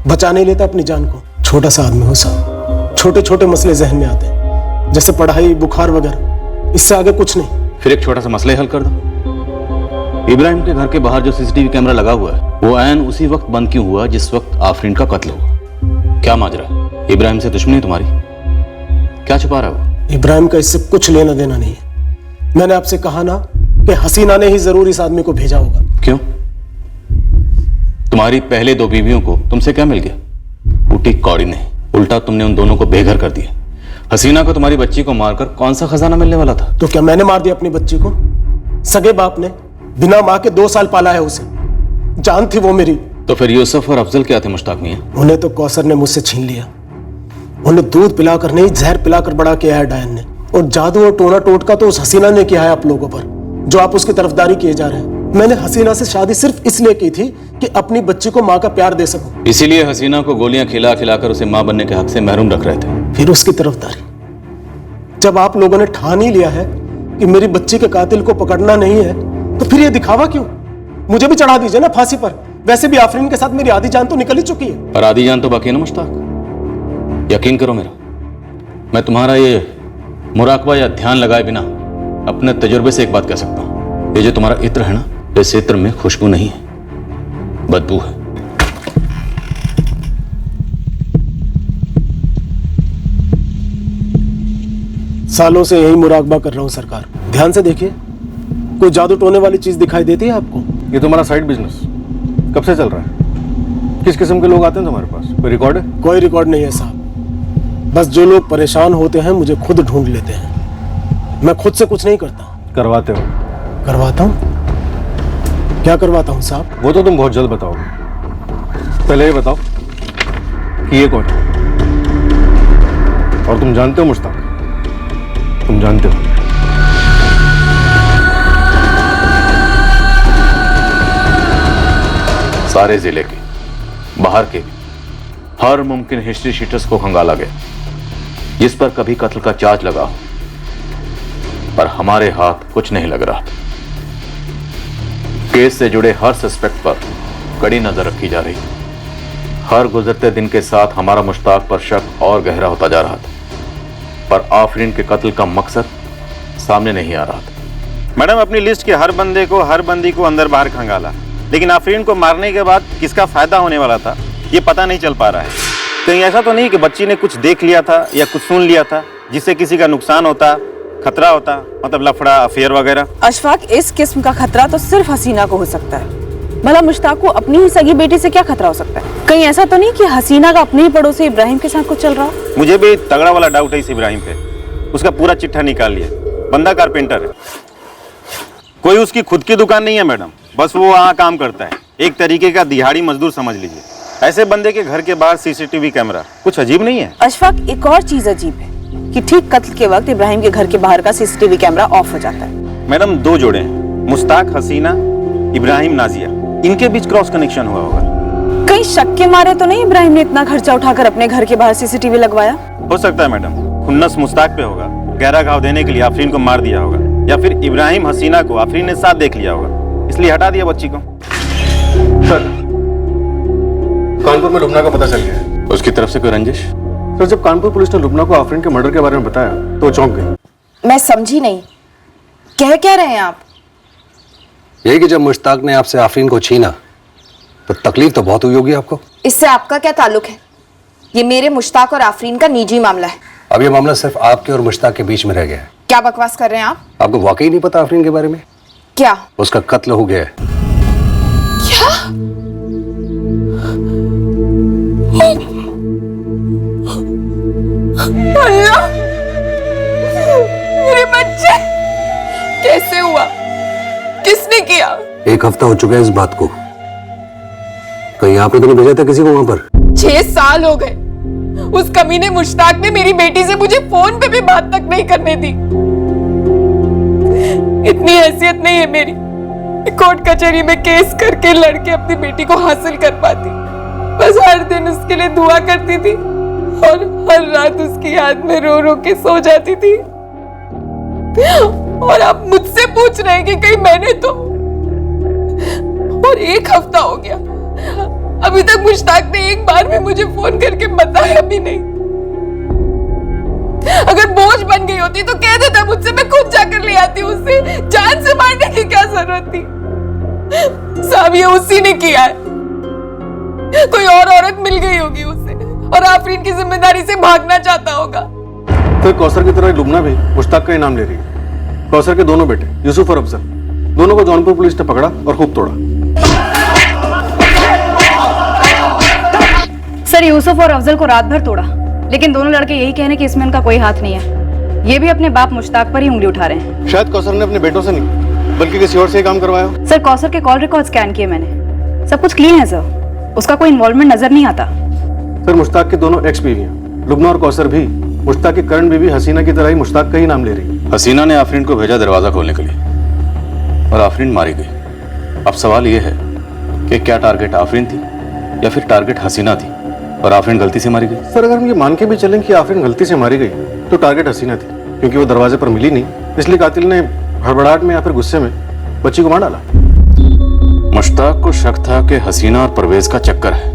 बचा नहीं लेता अपनी जान को। छोटा सा आदमी हो साहब, छोटे छोटे मसले जहन में आते हैं, जैसे पढ़ाई, बुखार वगैरह, इससे आगे कुछ नहीं। फिर एक छोटा सा मसला हल कर दो। इब्राहिम के घर के बाहर जो सीसीटीवी कैमरा लगा हुआ है वो ऐन उसी वक्त बंद क्यों हुआ जिस वक्त आफरीन का कत्ल हुआ? क्या माजरा है? इब्राहिम से दुश्मनी तुम्हारी? क्या छुपा रहा है? इब्राहिम का इससे कुछ लेना देना नहीं है। मैंने आपसे कहा ना कि हसीना ने ही जरूर इस आदमी को भेजा होगा। क्यों? तुम्हारी पहले 2 बीवियों को तुमसे क्या मिल गया? बूटी कौड़ी नहीं, उल्टा तुमने उन दोनों को बेघर कर दिया। हसीना को तुम्हारी बच्ची को मारकर कौन सा खजाना मिलने वाला था? तो क्या मैंने मार दिया अपनी बच्ची को? सगे बाप ने बिना मां के 2 साल पाला है उसे, जान थी वो मेरी। तो फिर यूसुफ और अफजल क्या थे मुश्ताक मियां? उन्हें तो कौसर ने मुझसे छीन लिया। उन्हें दूध पिलाकर नहीं, जहर पिलाकर बड़ा किया है डायन ने। और जादू और टोना टोटका तो उस हसीना ने किया है आप लोगों पर, जो आप उसकी तरफदारी किए जा रहे हैं। मैंने हसीना से शादी सिर्फ इसलिए की थी कि अपनी बच्ची को मां का प्यार दे सकूं। इसीलिए हसीना को गोलियां खिला खिलाकर उसे मां बनने के हक से महरूम रख रहे थे। फिर उसकी तरफदारी, जब आप लोगों ने ठान ही लिया है कि मेरी बच्ची के कातिल को पकड़ना नहीं है, तो फिर ये दिखावा क्यों? मुझे भी चढ़ा दीजिए ना फांसी पर। वैसे भी आफरीन के साथ मेरी आधी जान तो निकल ही चुकी है। पर आधी जान तो बाकी है ना मुश्ताक। यकीन करो मेरा, मैं तुम्हारा ये मुराकबा या ध्यान लगाए बिना अपने तजुर्बे से एक बात कह सकता हूं। ये जो तुम्हारा इत्र है ना, इस इत्र में खुशबू नहीं है, बदबू है। सालों से यही मुराकबा कर रहा हूं सरकार। ध्यान से देखिए, कोई जादू टोने वाली चीज दिखाई देती है आपको? ये तुम्हारा साइड बिजनेस कब से चल रहा है? किस किस्म के लोग आते हैं तुम्हारे पास? कोई रिकॉर्ड है? कोई रिकॉर्ड नहीं है साहब। बस जो लोग परेशान होते हैं मुझे खुद ढूंढ लेते हैं। मैं खुद से कुछ नहीं करता। करवाते हो? करवाता हूं? क्या करवाता हूं साहब? वो तो तुम बहुत जल्द बताओगे। पहले ये बताओ कि ये कौन है? और तुम जानते हो मुश्ताक? तुम जानते हो? सारे जिले के, बाहर के भी हर मुमकिन हिस्ट्री शीटर्स को खंगाला गया जिस पर कभी कत्ल का चार्ज लगा हो, पर हमारे हाथ कुछ नहीं लग रहा था। केस से जुड़े हर सस्पेक्ट पर कड़ी नजर रखी जा रही। हर गुजरते दिन के साथ हमारा मुश्ताक पर शक और गहरा होता जा रहा था, पर आफरीन के कत्ल का मकसद सामने नहीं आ रहा था। मैडम, अपनी लिस्ट के हर बंदे को, हर बंदी को अंदर बाहर खंगाला, लेकिन आफरीन को मारने के बाद किसका फायदा होने वाला था ये पता नहीं चल पा रहा है। कहीं ऐसा तो नहीं कि बच्ची ने कुछ देख लिया था या कुछ सुन लिया था जिससे किसी का नुकसान होता, खतरा होता, मतलब लफड़ा, अफेयर वगैरह? अशफाक, इस किस्म का खतरा तो सिर्फ हसीना को हो सकता है। भला मुश्ताक को अपनी ही सगी बेटी से क्या खतरा हो सकता है? कहीं ऐसा तो नहीं कि हसीना का अपने ही पड़ोसी इब्राहिम के साथ कुछ चल रहा? मुझे भी तगड़ा वाला डाउट है इस इब्राहिम पे। उसका पूरा चिट्ठा निकाल लिया। बंदा कारपेंटर है, कोई उसकी खुद की दुकान नहीं है मैडम, बस वो वहाँ काम करता है। एक तरीके का दिहाड़ी मजदूर समझ लीजिए। ऐसे बंदे के घर के बाहर सीसीटीवी कैमरा, कुछ अजीब नहीं है? अशफाक, एक और चीज अजीब है कि ठीक कत्ल के वक्त इब्राहिम के घर के बाहर का सीसीटीवी कैमरा ऑफ हो जाता है। मैडम, 2 जोड़े हैं, मुश्ताक, हसीना, इब्राहिम, नाजिया। इनके बीच क्रॉस कनेक्शन हुआ होगा। कहीं शक के मारे तो नहीं इब्राहिम ने इतना खर्चा उठाकर अपने घर के बाहर सीसीटीवी लगवाया? हो सकता है मैडम, खुन्नस मुश्ताक पे होगा, गहरा घाव देने के लिए आफरीन को मार दिया होगा, या फिर इब्राहिम हसीना को आफरीन ने साथ देख लिया होगा, इसलिए हटा दिया बच्ची को। सर, कानपुर में लुबना का पता चल गया है। उसकी तरफ से कोई रंजिश? सर, जब कानपुर पुलिस ने लुबना को आफरीन के मर्डर के बारे में बताया तो वो चौंक गई। मैं समझी नहीं, कह क्या रहे हैं आप? यही कि जब मुश्ताक ने आपसे आफरीन को छीना तो तकलीफ तो बहुत हुई होगी आपको। इससे आपका क्या ताल्लुक है? ये मेरे, मुश्ताक और आफरीन का निजी मामला है। अब ये मामला सिर्फ आपके और मुश्ताक के बीच में रह गया है। क्या बकवास कर रहे हैं आप? आपको वाकई नहीं पता आफरीन के बारे में? क्या? उसका कत्ल हो गया है। क्या? अल्लाह, मेरे बच्चे कैसे हुआ? किसने किया? 1 हफ्ता हो चुका है इस बात को। कहीं आपने तो नहीं भेजा था किसी को वहां पर? 6 साल हो गए। उस कमीने मुश्ताक ने मेरी बेटी से मुझे फोन पे भी बात तक नहीं करने दी। इतनी हैसियत नहीं है मेरी, कोर्ट कचहरी में केस करके लड़के अपनी बेटी को हासिल कर पाती। बस हर दिन उसके लिए दुआ करती थी और हर रात उसकी याद में रो रो के सो जाती थी। और आप मुझसे पूछ रहे हैं कि कहीं मैंने तो और 1 हफ्ता हो गया, अभी तक मुश्ताक ने एक बार भी मुझे फोन करके बताया भी नहीं। अगर बोझ बन गई होती तो कह देता मुझसे, मैं खुद जाकर ले आती उसे। जान से मारने की क्या जरूरत थी? साहब ये उसी ने किया है। कोई और औरत मिल गई होगी उसे और आफरीन की जिम्मेदारी से भागना चाहता होगा। फिर कौसर की तरह लुबना भी मुश्ताक का ही नाम ले रही है। कौसर के दोनों बेटे यूसुफ और अफजल, दोनों को जौनपुर पुलिस ने पकड़ा और खूब तोड़ा। सर, यूसुफ और अफजल को रात भर तोड़ा, लेकिन दोनों लड़के यही कहने कि इसमें इनका कोई हाथ नहीं है। ये भी अपने बाप मुश्ताक पर ही उंगली उठा रहे हैं। शायद कौसर ने अपने बेटों से नहीं बल्कि किसी और से ही काम करवाया। सर, कौसर के कॉल रिकॉर्ड स्कैन किए मैंने, सब कुछ क्लीन है सर, उसका कोई इन्वॉल्वमेंट नजर नहीं आता। सर, मुश्ताक के दोनों एक्स बीवियां लुबना और कौसर भी मुश्ताक की करण बीवी हसीना की तरह ही मुश्ताक का ही नाम ले रही है। हसीना ने आफरीन को भेजा दरवाजा खोलने के लिए और आफरीन मारी गई। अब सवाल यह है कि क्या टारगेट आफरीन थी या फिर टारगेट हसीना थी और आफरीन गलती से मारी गई? सर, अगर हम ये मान के भी चलें कि आफरीन गलती से मारी गई तो टारगेट हसीना थी, क्योंकि वो दरवाजे पर मिली नहीं, इसलिए कातिल ने हड़बड़ाहट में या फिर गुस्से में बच्ची को मार डाला। मुश्ताक को शक था कि हसीना और परवेज का चक्कर है,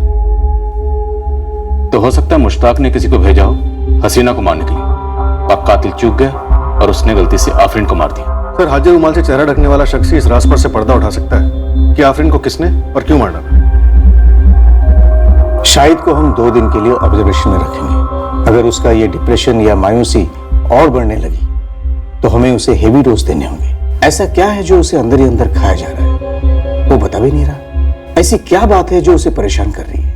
तो हो सकता है मुश्ताक ने किसी को भेजा हो हसीना को मारने के लिए, और कातिल चूक गया और उसने गलती से आफरीन को मार दिया। सर, हाजिर रुमाल से चेहरा ढकने वाला शख्स ही इस राज पर से पर्दा उठा सकता है कि आफरीन को किसने और क्यों मार डाला। शाहिद को हम 2 दिन के लिए ऑब्जर्वेशन में रखेंगे। अगर उसका ये डिप्रेशन या मायूसी और बढ़ने लगी तो हमें उसे हेवी डोज देने होंगे। ऐसा क्या है जो उसे अंदर ही अंदर खाया जा रहा है, वो बता भी नहीं रहा। ऐसी क्या बात है जो उसे परेशान कर रही है?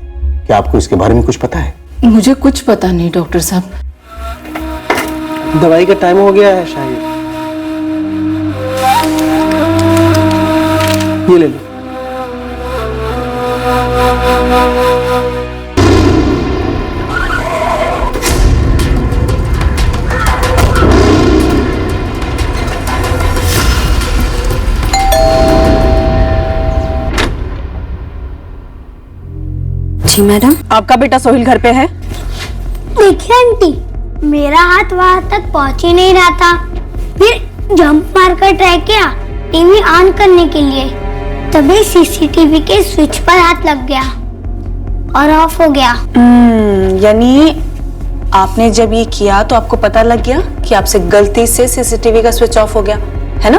क्या आपको इसके बारे में कुछ पता है? मुझे कुछ पता नहीं डॉक्टर साहब। दवाई का टाइम हो गया है शायद। ये ले लो। जी मैडम। आपका बेटा सोहिल घर पे है? देखिए आंटी, मेरा हाथ वहां तक पहुंच ही नहीं रहा था, फिर जंप मारकर ट्राई किया टीवी ऑन करने के लिए, तभी सीसीटीवी के स्विच पर हाथ लग गया और ऑफ हो गया। यानी आपने जब ये किया तो आपको पता लग गया कि आपसे गलती से सीसीटीवी का स्विच ऑफ हो गया, है ना?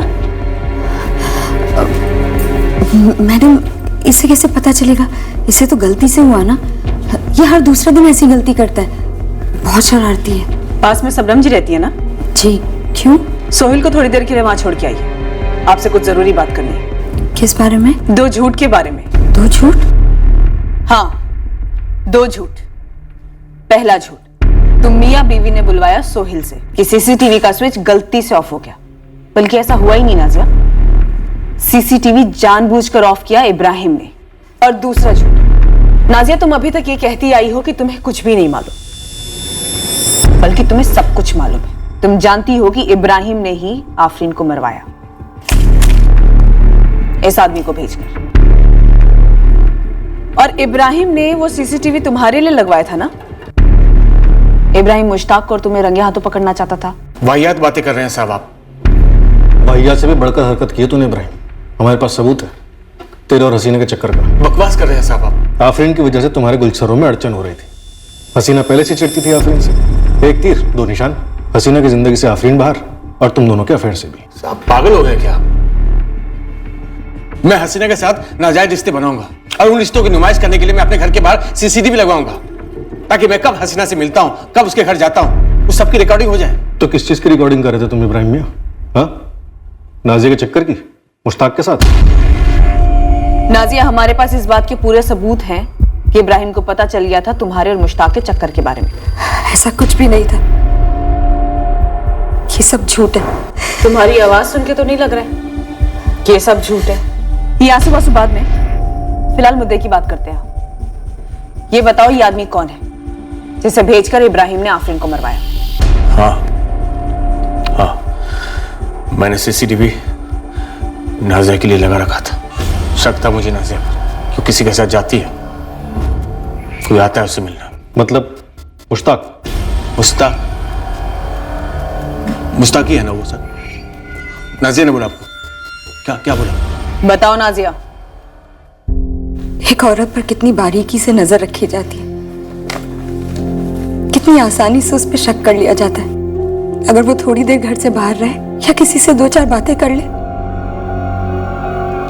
मैडम, इसे कैसे पता चलेगा? इसे तो गलती से हुआ ना। ये हर दूसरा दिन ऐसी गलती करता है, बहुत शरारती है। पास में सबरम जी रहती है ना? जी। क्यों? सोहिल को थोड़ी देर के लिए वहां छोड़ के आइए, आपसे कुछ जरूरी बात करनी है। किस बारे में? 2 झूठ के बारे में। 2 झूठ? हाँ, 2 झूठ। पहला झूठ, तुम मियां बीवी ने बुलवाया सोहिल से कि सीसीटीवी का स्विच गलती से ऑफ हो गया, बल्कि ऐसा हुआ ही नहीं नाजिया, सीसीटीवी जानबूझकर ऑफ किया इब्राहिम ने। और दूसरा झूठ, नाजिया तुम अभी तक ये कहती आई हो कि तुम्हें कुछ भी नहीं मालूम, बल्कि तुम्हें सब कुछ मालूम है। तुम जानती हो कि इब्राहिम ने ही आफरीन को मरवाया, इस आदमी को भेजकर। और इब्राहिम ने वो सीसीटीवी तुम्हारे लिए लगवाया था ना? इब्राहिम मुश्ताक को और तुम्हें रंगे हाथों पकड़ना चाहता था। वाहियात बातें कर रहे हैं साहब आप। वाहियात से भी बढ़कर हरकत की है तूने इब्राहिम, हमारे पास सबूत है तेरे और हसीना के चक्कर का। बकवास कर रहे हैं साहब आप। आफरीन की वजह से तुम्हारे गुलशरों में अड़चन हो रही थी। हसीना पहले से चिढ़ती थी आफरीन से। 1 तीर 2 निशान। हसीना की जिंदगी से आफरीन बाहर और तुम दोनों के अफेयर से भी। साहब पागल हो गए क्या? मैं हसीना के साथ नाजायज रिश्ते बनाऊंगा और उन रिश्तों की नुमाइश करने के लिए मैं अपने घर के बाहर सीसीटीवी लगवाऊंगा, ताकि मैं कब हसीना से मिलता हूं, कब उसके घर जाता हूं, उस सबकी रिकॉर्डिंग हो जाए। तो किस चीज की रिकॉर्डिंग कर रहे थे तुम इब्राहिम मियां? हाँ, नाजिया के चक्कर की, मुश्ताक के साथ? नाजिया, हमारे पास इस बात के पूरे सबूत हैं कि इब्राहिम को पता चल गया था तुम्हारे और मुश्ताक के चक्कर के बारे में। ऐसा कुछ भी नहीं था, ये सब झूठ है। तुम्हारी आवाज सुन के तो नहीं लग रहा है कि ये सब झूठ है। ये आंसू वासू बाद में, फिलहाल मुद्दे की बात करते हैं। ये बताओ, ये आदमी कौन है जिसे भेजकर इब्राहिम ने आफरीन को मरवाया? हाँ, मैंने सीसीटीवी नाजिया के लिए लगा रखा था। शक था मुझे नाजिया पर, क्यों किसी के साथ जाती है, कोई आता है उससे मिलना। मतलब मुश्ताक? मुश्ताक ही है ना वो सर? नाजिया ने बोला आपको? क्या बोला? बताओ नाजिया, एक औरत पर कितनी बारीकी से नजर रखी जाती है, कितनी आसानी से उस पर शक कर लिया जाता है। अगर वो थोड़ी देर घर से बाहर रहे या किसी से 2-4 बातें कर ले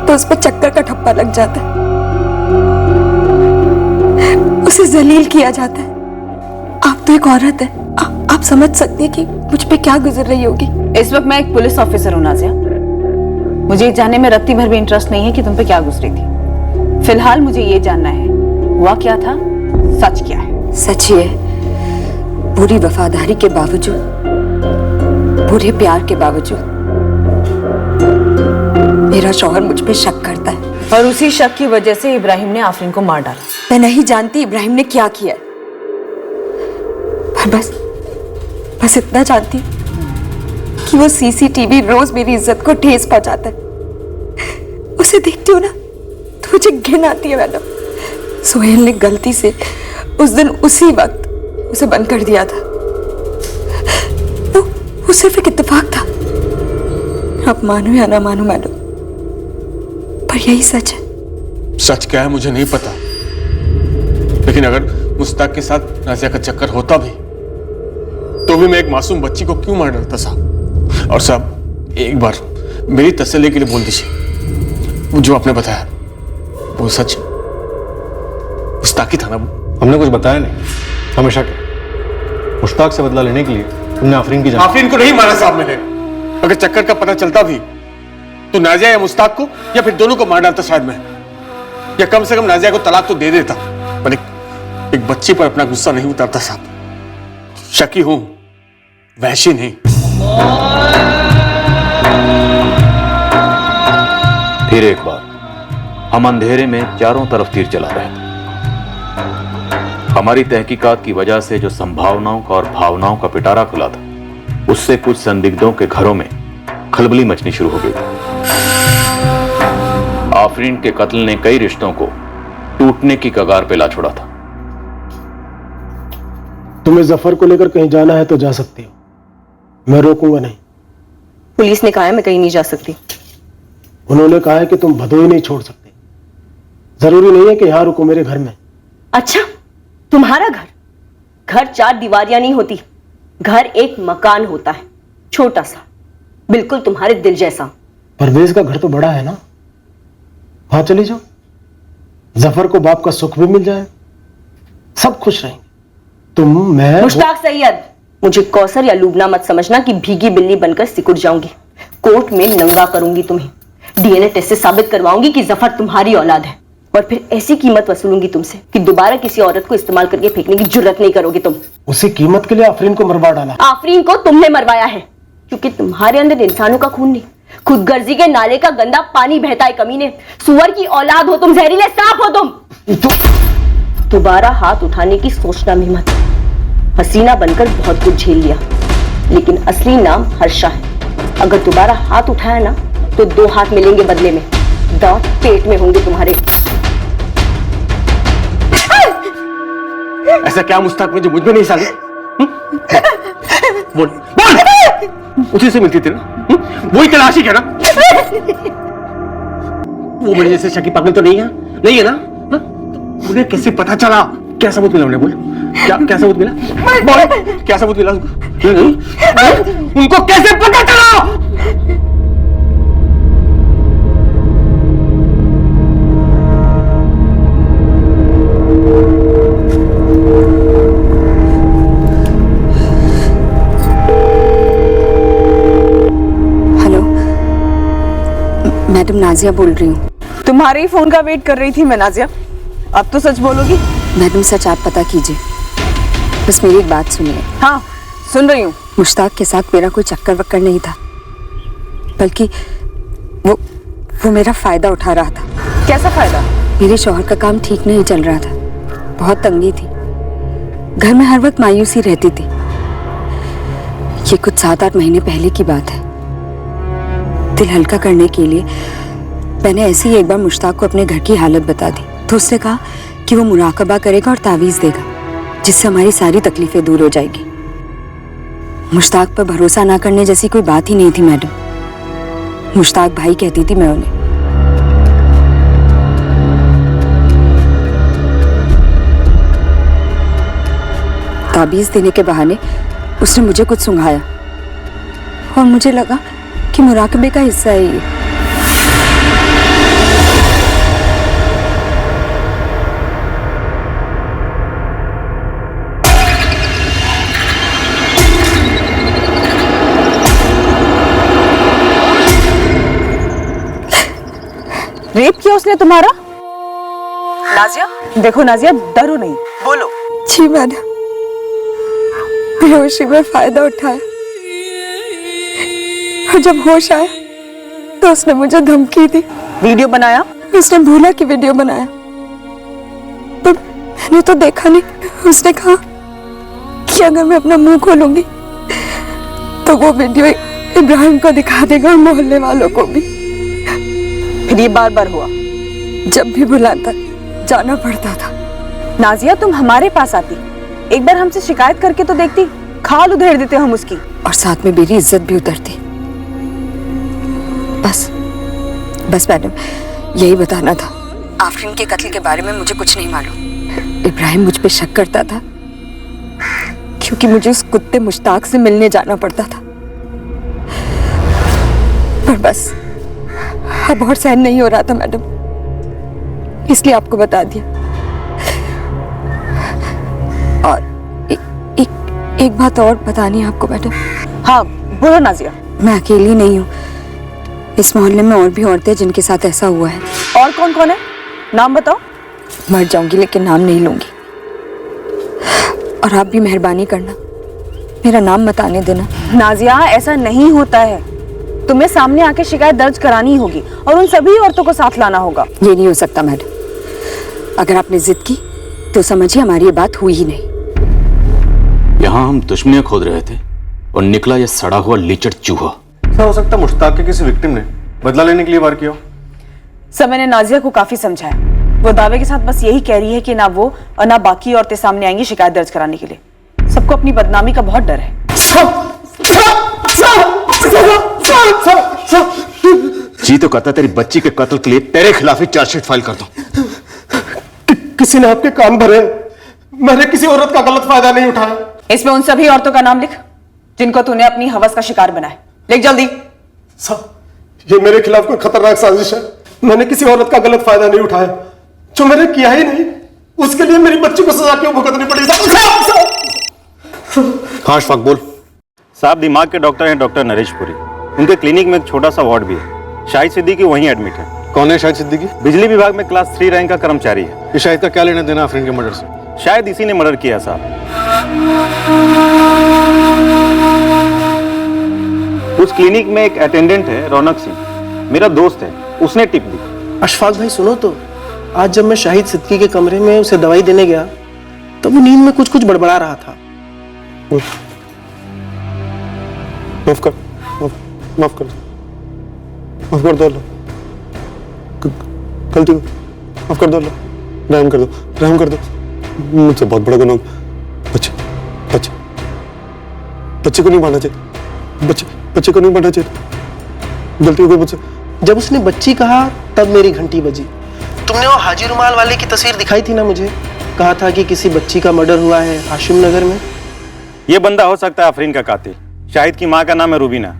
तो उस पर चक्कर का ठप्पा लग जाता है, उसे जलील किया जाता है। आप तो एक औरत है, आप समझ सकती हैं कि मुझ पे क्या गुजर रही होगी। इस वक्त मैं एक पुलिस ऑफिसर हूं नाजिया, मुझे ये जानने में रत्ती भर भी इंटरेस्ट नहीं है कि तुम पे क्या गुजरी थी। फिलहाल मुझे ये जानना है हुआ क्या था, सच क्या है। सच ये है, पूरी वफादारी के बावजूद, पूरे प्यार के बावजूद मेरा शौहर मुझ पे शक करता है, और उसी शक की वजह से इब्राहिम ने आफरीन को मार डाला। मैं नहीं जानती इब्राहिम ने क्या किया है, पर बस इतना जानती हूँ कि वो सीसीटीवी रोज मेरी इज्जत को ठेस पहुंचाता है। उसे देखती हूँ ना तो मुझे घिन आती है। मैडम, सोहेल ने गलती से उस दिन उसी वक्त उसे बंद कर दिया था। वो सिर्फ एक इत्तेफाक था। आप मानो या ना मानो मैडम, पर यही सच है। सच क्या है मुझे नहीं पता, लेकिन अगर मुश्ताक के साथ नाजिया का चक्कर होता भी तो भी मैं एक मासूम बच्ची को क्यों मार डालता साहब। और साहब एक बार मेरी तसल्ली के लिए बोल दीजिए, जो आपने बताया वो सच मुश्ताक ही था ना? हमने कुछ बताया नहीं, हमेशा क्या मुश्ताक से बदला लेने के लिए तुमने आफरीन की आफरीन को नहीं मारा साहब मैंने। अगर चक्कर का पता चलता भी तो नाजिया या मुश्ताक को या फिर दोनों को मार डालता शायद मैं, या कम से कम नाजिया को तलाक तो दे देता, पर एक बच्ची पर अपना गुस्सा नहीं उतारता साहब। शकी हूं, वहशी नहीं। फिर एक बार हम अंधेरे में चारों तरफ तीर चला रहे थे। हमारी तहकीकात की वजह से जो संभावनाओं का और भावनाओं का पिटारा खुला था, उससे कुछ संदिग्धों के घरों में खलबली मचनी शुरू हो गई थी। आफरीन के कत्ल ने कई रिश्तों को टूटने की कगार पे ला छोड़ा था। तुम्हें जफर को लेकर कहीं जाना है तो जा सकती हो, मैं रोकूंगा नहीं। पुलिस ने कहा है मैं कहीं नहीं जा सकती। उन्होंने कहा है कि तुम भदोही नहीं छोड़ सकते। जरूरी नहीं है कि यहां रुको, मेरे घर में। अच्छा, तुम्हारा घर? घर 4 दीवारियां नहीं होती, घर एक मकान होता है, छोटा सा, बिल्कुल तुम्हारे दिल जैसा। परवेज का घर तो बड़ा है ना, वहां चली जाओ। जफर को बाप का सुख भी मिल जाए, सब खुश रहेंगे। तुम, मैं, मुश्ताक सैयद, मुझे कौसर या लूबना मत समझना कि भीगी बिल्ली बनकर सिकुड़ जाऊंगी। कोर्ट में नंगा करूंगी तुम्हें, डीएनए टेस्ट से साबित करवाऊंगी कि जफर तुम्हारी औलाद है, और फिर ऐसी कीमत वसूलूंगी तुमसे कि दोबारा किसी औरत को इस्तेमाल करके फेंकने की जुर्रत नहीं करोगी तुम। उसी कीमत के लिए आफरीन को मरवा डाला। आफरीन को तुमने मरवाया है, क्योंकि तुम्हारे अंदर इंसानों का खून नहीं, खुदगर्जी के नाले का गंदा पानी बहता है। कमीने, सुअर की औलाद हो तुम, जहरीले सांप हो तुम। दोबारा हाथ उठाने की सोचना भी मत। हसीना बनकर बहुत कुछ झेल लिया, लेकिन असली नाम हर्षा है। अगर दोबारा हाथ उठाया ना तो 2 हाथ मिलेंगे बदले में, दांत पेट में होंगे तुम्हारे। ऐसा क्या मुश्ताक में जो मुझ में नहीं साली? बोल बोल, उसी से मिलती थी ना? वही तलाशी है ना? वो मेरे जैसे शकी पागल तो नहीं है, नहीं है ना? मुझे कैसे पता चला? क्या सबूत मिला उन्हें? बोल, क्या सबूत मिला? बोल, क्या सबूत मिला उनको? कैसे पता चला? मैडम नाजिया बोल रही हूँ। तुम्हारे ही फोन का वेट कर रही थी मैं नाजिया, अब तो सच बोलोगी? मैडम सच आप पता कीजिए, बस मेरी एक बात सुनिए। हाँ सुन रही हूँ। मुश्ताक के साथ मेरा कोई चक्कर वक्कर नहीं था, बल्कि वो मेरा फायदा उठा रहा था। कैसा फायदा? मेरे शौहर का काम ठीक नहीं चल रहा था, बहुत तंगी थी, घर में हर वक्त मायूसी रहती थी। ये कुछ 7-8 महीने पहले की बात है। दिल हल्का करने के लिए मैंने ऐसे ही एक बार मुश्ताक को अपने घर की हालत बता दी, तो उसने कहा कि वो मुराकबा करेगा और तावीज़ देगा, जिससे हमारी सारी तकलीफें दूर हो जाएगी। मुश्ताक पर भरोसा ना करने जैसी कोई बात ही नहीं थी मैडम। मुश्ताक भाई कहती थी मैं उन्हें। ताबीज देने के बहाने उसने मुझे कुछ सुंघाया और मुझे लगा कि मुराकबे का हिस्सा है ये। रेप किया उसने तुम्हारा? नाजिया, देखो नाजिया, डरो नहीं, बोलो। जी मैडम, बेहोशी में फायदा उठाया और जब होश आया तो उसने मुझे धमकी दी। वीडियो बनाया? उसने भूला कि वीडियो बनाया, पर मैंने तो देखा नहीं। उसने कहा कि अगर मैं अपना मुंह खोलूंगी तो वो वीडियो इब्राहिम को दिखा देगा और मोहल्ले वालों को भी। फिर ये बार बार हुआ? जब भी बुलाता जाना पड़ता था। नाजिया, तुम हमारे पास आती, एक बार हमसे शिकायत करके तो देखती, खाल उधेड़ देते हम उसकी। और साथ में मेरी इज्जत भी उतरती। बस मैडम, यही बताना था। आफरीन के कत्ल के बारे में मुझे कुछ नहीं मालूम। इब्राहिम मुझ पे शक करता था क्योंकि मुझे उस कुत्ते मुश्ताक से मिलने जाना पड़ता था, पर बस अब और सहन नहीं हो रहा था मैडम, इसलिए आपको बता दिया। और एक बात और बतानी है आपको मैडम। हाँ बोलो नाजिया। मैं अकेली नहीं हूँ, इस मोहल्ले में और भी औरतें जिनके साथ ऐसा हुआ है। और कौन कौन है? नाम बताओ। मर जाऊंगी लेकिन नाम नहीं लूंगी। और आप भी मेहरबानी करना, मेरा नाम मत आने देना। नाजिया, ऐसा नहीं होता है, तुम्हें सामने आके शिकायत दर्ज करानी होगी और उन सभी औरतों को साथ लाना होगा। ये नहीं हो सकता मैडम, अगर आपने जिद की तो समझिए हमारी ये बात हुई ही नहीं। यहाँ हम दुश्मनियां खोद रहे थे और निकला ये सड़ा हुआ लीचड़ चूहा। ऐसा हो सकता मुश्ताक के किसी विक्टिम ने बदला लेने के लिए वार किया। समय ने नाजिया को काफी समझाया, वो दावे के साथ बस यही कह रही है कि ना वो और ना बाकी औरतें सामने आएंगी शिकायत दर्ज कराने के लिए। सबको अपनी बदनामी का बहुत डर है। जी तो कहता तेरी बच्ची के कत्ल के लिए तेरे खिलाफ ही चार्जशीट फाइल कर दूं। किसी ने आपके कान भरे, मैंने किसी औरत का गलत फायदा नहीं उठाया। इसमें उन सभी औरतों का नाम लिख जिनको तूने अपनी हवस का शिकार बनाया। लिख जल्दी। ये मेरे खिलाफ कोई खतरनाक साजिश है। मैंने किसी औरत का गलत फायदा नहीं उठाया, जो मैंने किया ही नहीं उसके लिए मेरी बच्ची को सजा क्यों भुगतनी पड़ी? हाँ अशफाक बोल। साहब दिमाग के डॉक्टर हैं डॉक्टर नरेश पुरी। उनके क्लिनिक में एक छोटा सा वार्ड भी है। शाहिद सिद्दीकी वहीं एडमिट है। कौन है शाहिद सिद्दीकी? बिजली विभाग में क्लास 3 रैंक का कर्मचारी है। ये शाहिद का क्या लेना देना आफरीन के मर्डर से? शायद इसी ने मर्डर किया साहब। उस क्लिनिक में एक अटेंडेंट है रौनक सिंह, मेरा दोस्त है, उसने टिप दी। अशफाक भाई सुनो तो, आज जब मैं शाहिद सिद्दीकी के कमरे में उसे दवाई देने गया तो वो नींद में कुछ कुछ बड़बड़ा रहा था। माफ कर दो अल्लाह, गलती को माफ कर दो अल्लाह, रहम कर दो, मुझसे बहुत बड़ा गुनाह। बच्चे को नहीं मारना चाहिए, बच्चे को नहीं मारना चाहिए, गलती हो गई मुझसे। जब उसने बच्ची कहा तब मेरी घंटी बजी। तुमने वो हाजी रुमाल वाले की तस्वीर दिखाई थी ना मुझे, कहा था कि किसी बच्ची का मर्डर हुआ है हाशिम नगर में। ये बंदा हो सकता है आफरीन का कातिल। शाहिद की माँ का नाम है रूबीना।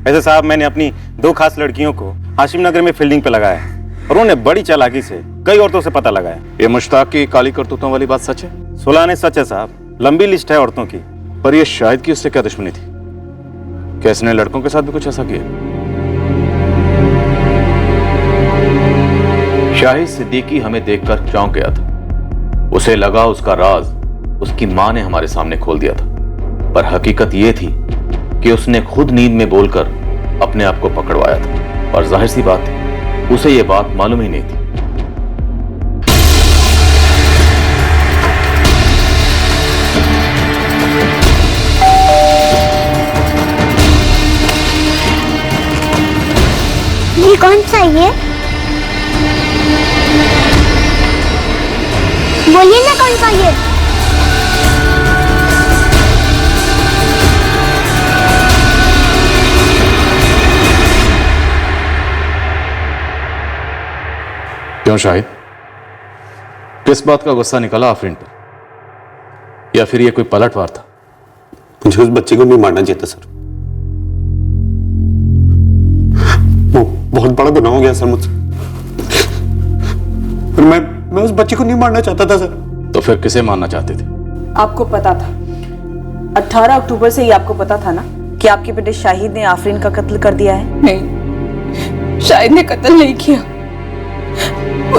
ऐसे साहब मैंने अपनी 2 खास लड़कियों को हाशिम नगर में फील्डिंग पे लगाया और उन्होंने बड़ी चालाकी से कई औरतों से पता लगाया। ये मुश्ताक की काली करतूतों वाली बात सच है? 16 ने सच है साहब, लंबी लिस्ट है औरतों की। पर ये शाहिद की उससे क्या दुश्मनी थी? क्या इसने लड़कों के साथ भी कुछ ऐसा किया? शाहिद सिद्दीकी हमें देखकर चौंक गया था। उसे लगा उसका राज उसकी मां ने हमारे सामने खोल दिया था, पर हकीकत यह थी कि उसने खुद नींद में बोलकर अपने आप को पकड़वाया था। और जाहिर सी बात थी उसे यह बात मालूम ही नहीं थी। ये कौन सा है? बोलिए ना कौन सा ये? क्यों शाहिद, किस बात का गुस्सा निकला आफरीन पर? या फिर ये कोई पलटवार था? मुझे उस बच्चे को नहीं मारना चाहिए था सर। वो बहुत बड़ा गुनाह हो गया सर मुझसे। मैं उस बच्चे को नहीं मारना चाहता था सर। तो फिर किसे मारना चाहते थे? आपको पता था, 18 अक्टूबर से ही आपको पता था ना कि आपके बेटे शाहिद ने आफरीन का कत्ल कर दिया है? नहीं, शाहिद ने कत्ल नहीं किया,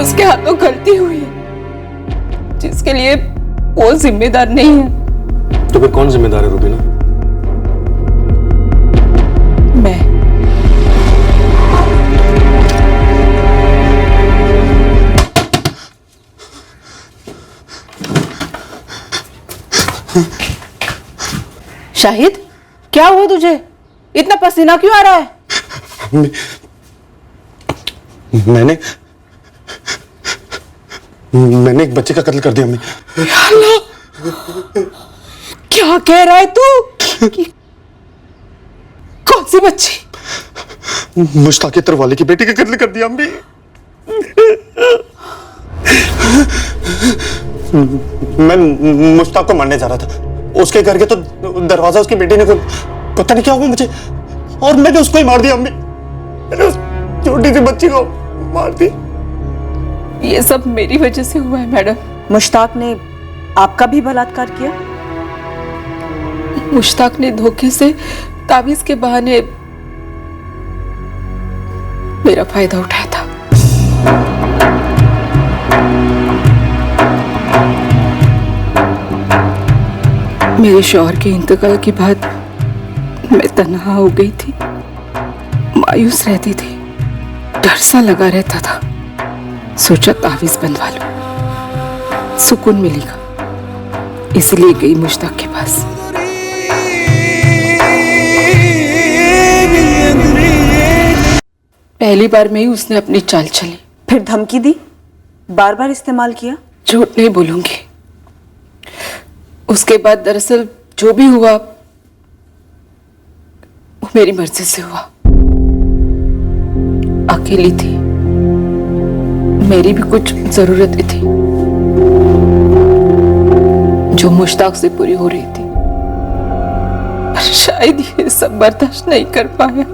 उसके हाथों गलती हुई है जिसके लिए वो जिम्मेदार नहीं है। तो फिर कौन जिम्मेदार है रुबीना? मैं। शाहिद, क्या हुआ तुझे? इतना पसीना क्यों आ रहा है? मैंने एक बच्चे का कत्ल कर दिया। क्या कह रहा है तू? कौन सी बच्ची? मुश्ताक तरवाले की बेटी का कत्ल कर दिया अम्मी। मैं मुश्ताक को मारने जा रहा था, उसके घर के तो दरवाजा उसकी बेटी ने पता नहीं क्या हुआ मुझे, और मैंने उसको ही मार दिया अम्मी। मैंने उस छोटी सी बच्ची को मार दिया। ये सब मेरी वजह से हुआ है मैडम। मुश्ताक ने आपका भी बलात्कार किया? मुश्ताक ने धोखे से ताबीज के बहाने मेरा फायदा उठाया था। मेरे शौहर के इंतकाल के बाद मैं तन्हा हो गई थी, मायूस रहती थी, डर सा लगा रहता था। सोचा तावीज बनवा लो, सुकून मिलेगा, इसलिए गई मुश्ताक के पास। पहली बार में ही उसने अपनी चाल चली। फिर धमकी दी, बार बार इस्तेमाल किया? झूठ नहीं बोलूंगी, उसके बाद दरअसल जो भी हुआ वो मेरी मर्जी से हुआ। अकेली थी, मेरी भी कुछ जरूरतें थी जो मुश्ताक से पूरी हो रही थी, पर शायद ये सब बर्दाश्त नहीं कर पाया।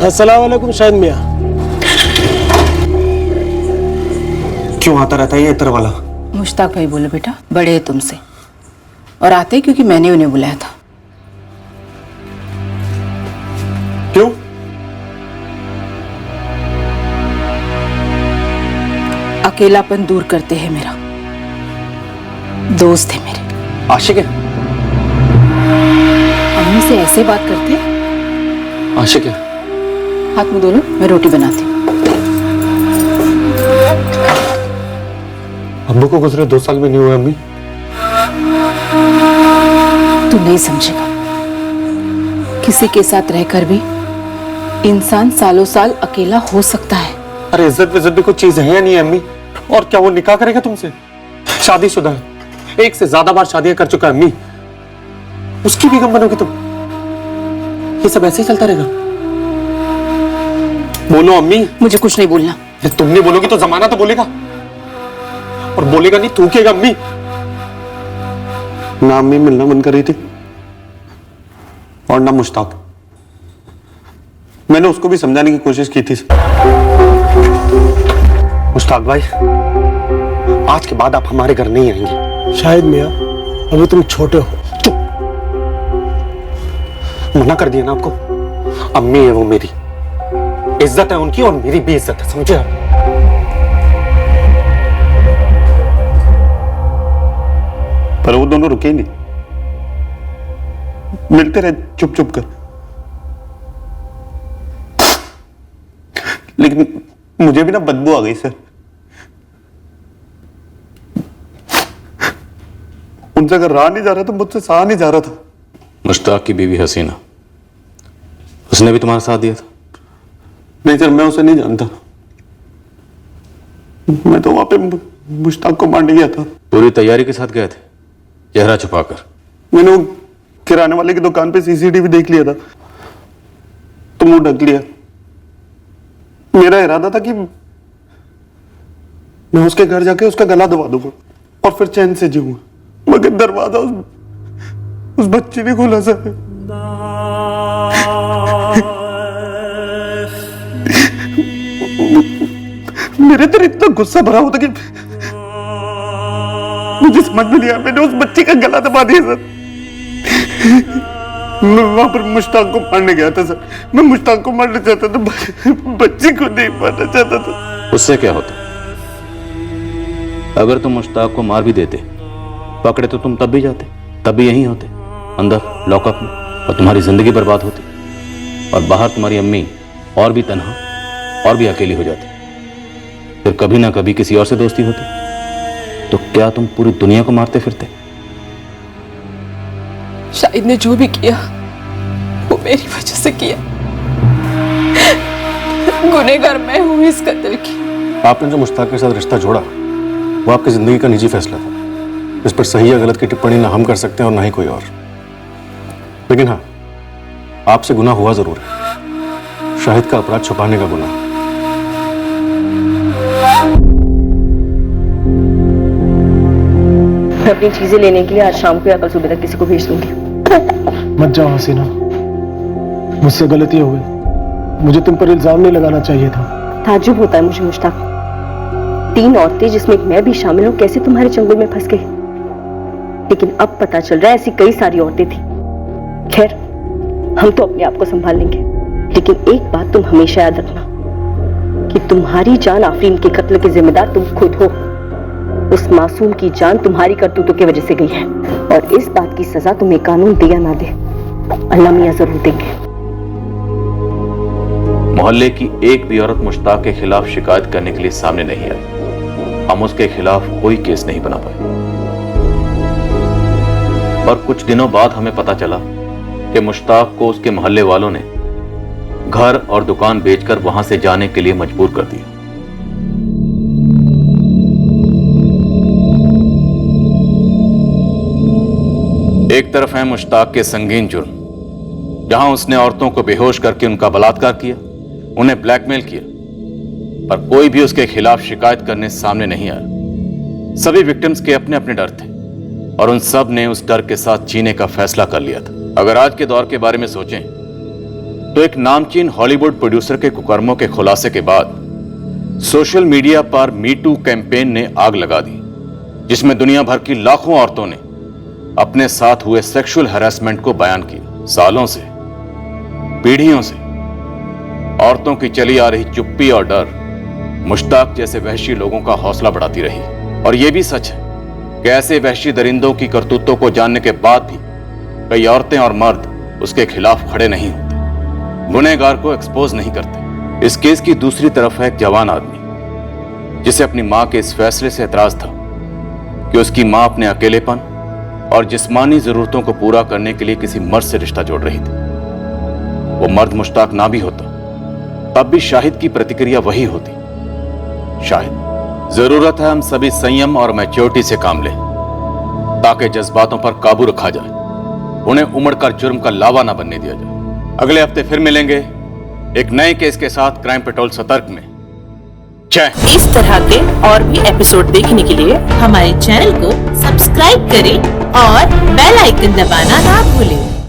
अस्सलाम वालेकुम शाहिद मियां। क्यों आता रहता है ये इतर वाला? मुश्ताक भाई बोले बेटा बड़े हैं तुमसे, और आते क्योंकि मैंने उन्हें बुलाया था। क्यों? अकेलापन दूर करते हैं मेरा, दोस्त है मेरे। आशिक है? अम्मी से ऐसे बात करते हैं? आशिक है? हाथ मुंह धो लो, मैं रोटी बनाती हूँ। अब्बू को गुजरे 2 साल में नहीं हुआ अम्मी। तू नहीं समझेगा, किसी के साथ रहकर भी इंसान सालों साल अकेला हो सकता है। अरे इज्जत विज्जत भी कुछ चीज है या नहीं है अम्मी? और क्या वो निकाह करेगा तुमसे? शादीशुदा है, 1 से ज्यादा बार शादियां कर चुका है अम्मी, उसकी भी गम बनोगी तुम? ये सब ऐसे ही चलता रहेगा? बोलो अम्मी। मुझे कुछ नहीं बोलना। तुम नहीं बोलोगी तो जमाना तो बोलेगा, और बोलेगा नहीं थूकेगा अम्मी। ना अम्मी मिलना मन कर रही थी और ना मुश्ताक। मैंने उसको भी समझाने की कोशिश की थी। मुश्ताक भाई, आज के बाद आप हमारे घर नहीं आएंगे। शाहिद मियां, अभी तुम छोटे हो। चुप, मना कर दिया ना आपको। अम्मी है वो मेरी, इज्जत है उनकी और मेरी भी इज्जत है, समझे आप? पर वो दोनों रुके नहीं, मिलते रहे चुप चुप कर। लेकिन मुझे भी ना बदबू आ गई सर। उनसे अगर रहा नहीं जा रहा तो मुझसे सहा नहीं जा रहा था। मुश्ताक की बीवी हसीना, उसने भी तुम्हारा साथ दिया था? नहीं सर, मैं उसे नहीं जानता। मैं तो वहां पे मुश्ताक को मारने गया था। पूरी तैयारी के साथ गए थे, चेहरा छुपाकर? मैंने वो किराने वाले की दुकान पे सीसीटीवी देख लिया था तो मुंह ढक लिया। मेरा इरादा था कि मैं उसके घर जाके उसका गला दबा दूंगा और फिर चैन से जीऊंगा। मगर दरवाजा उस बच्ची ने खोला सर। मेरे अंदर इतना गुस्सा भरा होता कि मुझे समझ में नहीं आया, मैंने उस बच्ची का गला दबा दिया सर। मैं वहां पर मुश्ताक को मारने गया था सर। मैं मुश्ताक को मारना चाहता था, बच्ची को नहीं मारना चाहता था। उससे क्या होता? अगर तुम मुश्ताक को मार भी देते, पकड़े तो तुम तब भी जाते, तब भी यहीं होते अंदर लॉकअप में, और तुम्हारी जिंदगी बर्बाद होती, और बाहर तुम्हारी अम्मी और भी तन्हा और भी अकेली हो जाती, फिर कभी ना कभी किसी और से दोस्ती होती। तो क्या तुम पूरी दुनिया को मारते फिरते? शाहिद ने जो भी किया वो मेरी वजह से किया। गुनहगार मैं हूं इस कत्ल की। आपने जो मुश्ताक के साथ रिश्ता जोड़ा वो आपकी जिंदगी का निजी फैसला था। इस पर सही या गलत की टिप्पणी ना हम कर सकते हैं और ना ही कोई और। लेकिन हाँ, आपसे गुनाह हुआ जरूर है, शाहिद का अपराध छुपाने का गुनाह। मैं अपनी चीजें लेने के लिए आज शाम को या कल सुबह तक किसी को भेज दूंगी। मत जाओ हसीना, मुझसे गलती हो गई। मुझे तुम पर इल्जाम नहीं लगाना चाहिए था। ताज्जुब होता है मुझे मुश्ताक, 3 औरतें जिसमें एक मैं भी शामिल हूं कैसे तुम्हारे चंगुल में फंस गई। लेकिन अब पता चल रहा है ऐसी कई सारी औरतें थी। खैर, हम तो अपने आप को संभाल लेंगे, लेकिन एक बात तुम हमेशा याद रखना कि तुम्हारी जान आफरीन के कत्ल के जिम्मेदार तुम खुद हो। उस मासूम की जान तुम्हारी करतूतों की वजह से गई है, और इस बात की सजा तुम्हें कानून दे या ना दे, अल्लाह मियां जरूर देंगे। मोहल्ले की एक भी औरत मुश्ताक के खिलाफ शिकायत करने के लिए सामने नहीं आई। हम उसके खिलाफ कोई केस नहीं बना पाए, और कुछ दिनों बाद हमें पता चला कि मुश्ताक को उसके मोहल्ले वालों ने घर और दुकान बेचकर वहां से जाने के लिए मजबूर कर दिया। एक तरफ है मुश्ताक के संगीन जुर्म, जहां उसने औरतों को बेहोश करके उनका बलात्कार किया, उन्हें ब्लैकमेल किया, पर कोई भी उसके खिलाफ शिकायत करने सामने नहीं आया। सभी विक्टिम्स के अपने अपने डर थे, और उन सब ने उस डर के साथ जीने का फैसला कर लिया था। अगर आज के दौर के बारे में सोचें तो एक नामचीन हॉलीवुड प्रोड्यूसर के कुकर्मों के खुलासे के बाद सोशल मीडिया पर मी टू कैंपेन ने आग लगा दी, जिसमें दुनिया भर की लाखों औरतों ने अपने साथ हुए सेक्सुअल हैरेसमेंट को बयान किया। सालों से, पीढ़ियों से औरतों की चली आ रही चुप्पी और डर मुश्ताक जैसे वहशी लोगों का हौसला बढ़ाती रही। और यह भी सच है कि ऐसे वहशी दरिंदों की करतूतों को जानने के बाद भी कई औरतें और मर्द उसके खिलाफ खड़े नहीं होते, गुनहगार को एक्सपोज नहीं करते। इस केस की दूसरी तरफ है एक जवान आदमी, जिसे अपनी मां के इस फैसले से एतराज था कि उसकी मां अपने अकेलेपन और जिस्मानी जरूरतों को पूरा करने के लिए किसी मर्द से रिश्ता जोड़ रही थी। वो मर्द मुश्ताक ना भी होता तब भी शाहिद की प्रतिक्रिया वही होती। शाहिद, जरूरत है हम सभी संयम और मैच्योरिटी से काम लें, ताकि जज्बातों पर काबू रखा जाए, उन्हें उमड़कर जुर्म का लावा ना बनने दिया जाए। अगले हफ्ते फिर मिलेंगे एक नए केस के साथ क्राइम पेट्रोल सतर्क में। जय। इस तरह के और भी एपिसोड देखने के लिए हमारे चैनल को सब्सक्राइब करें और बेल आइकन दबाना ना भूलें।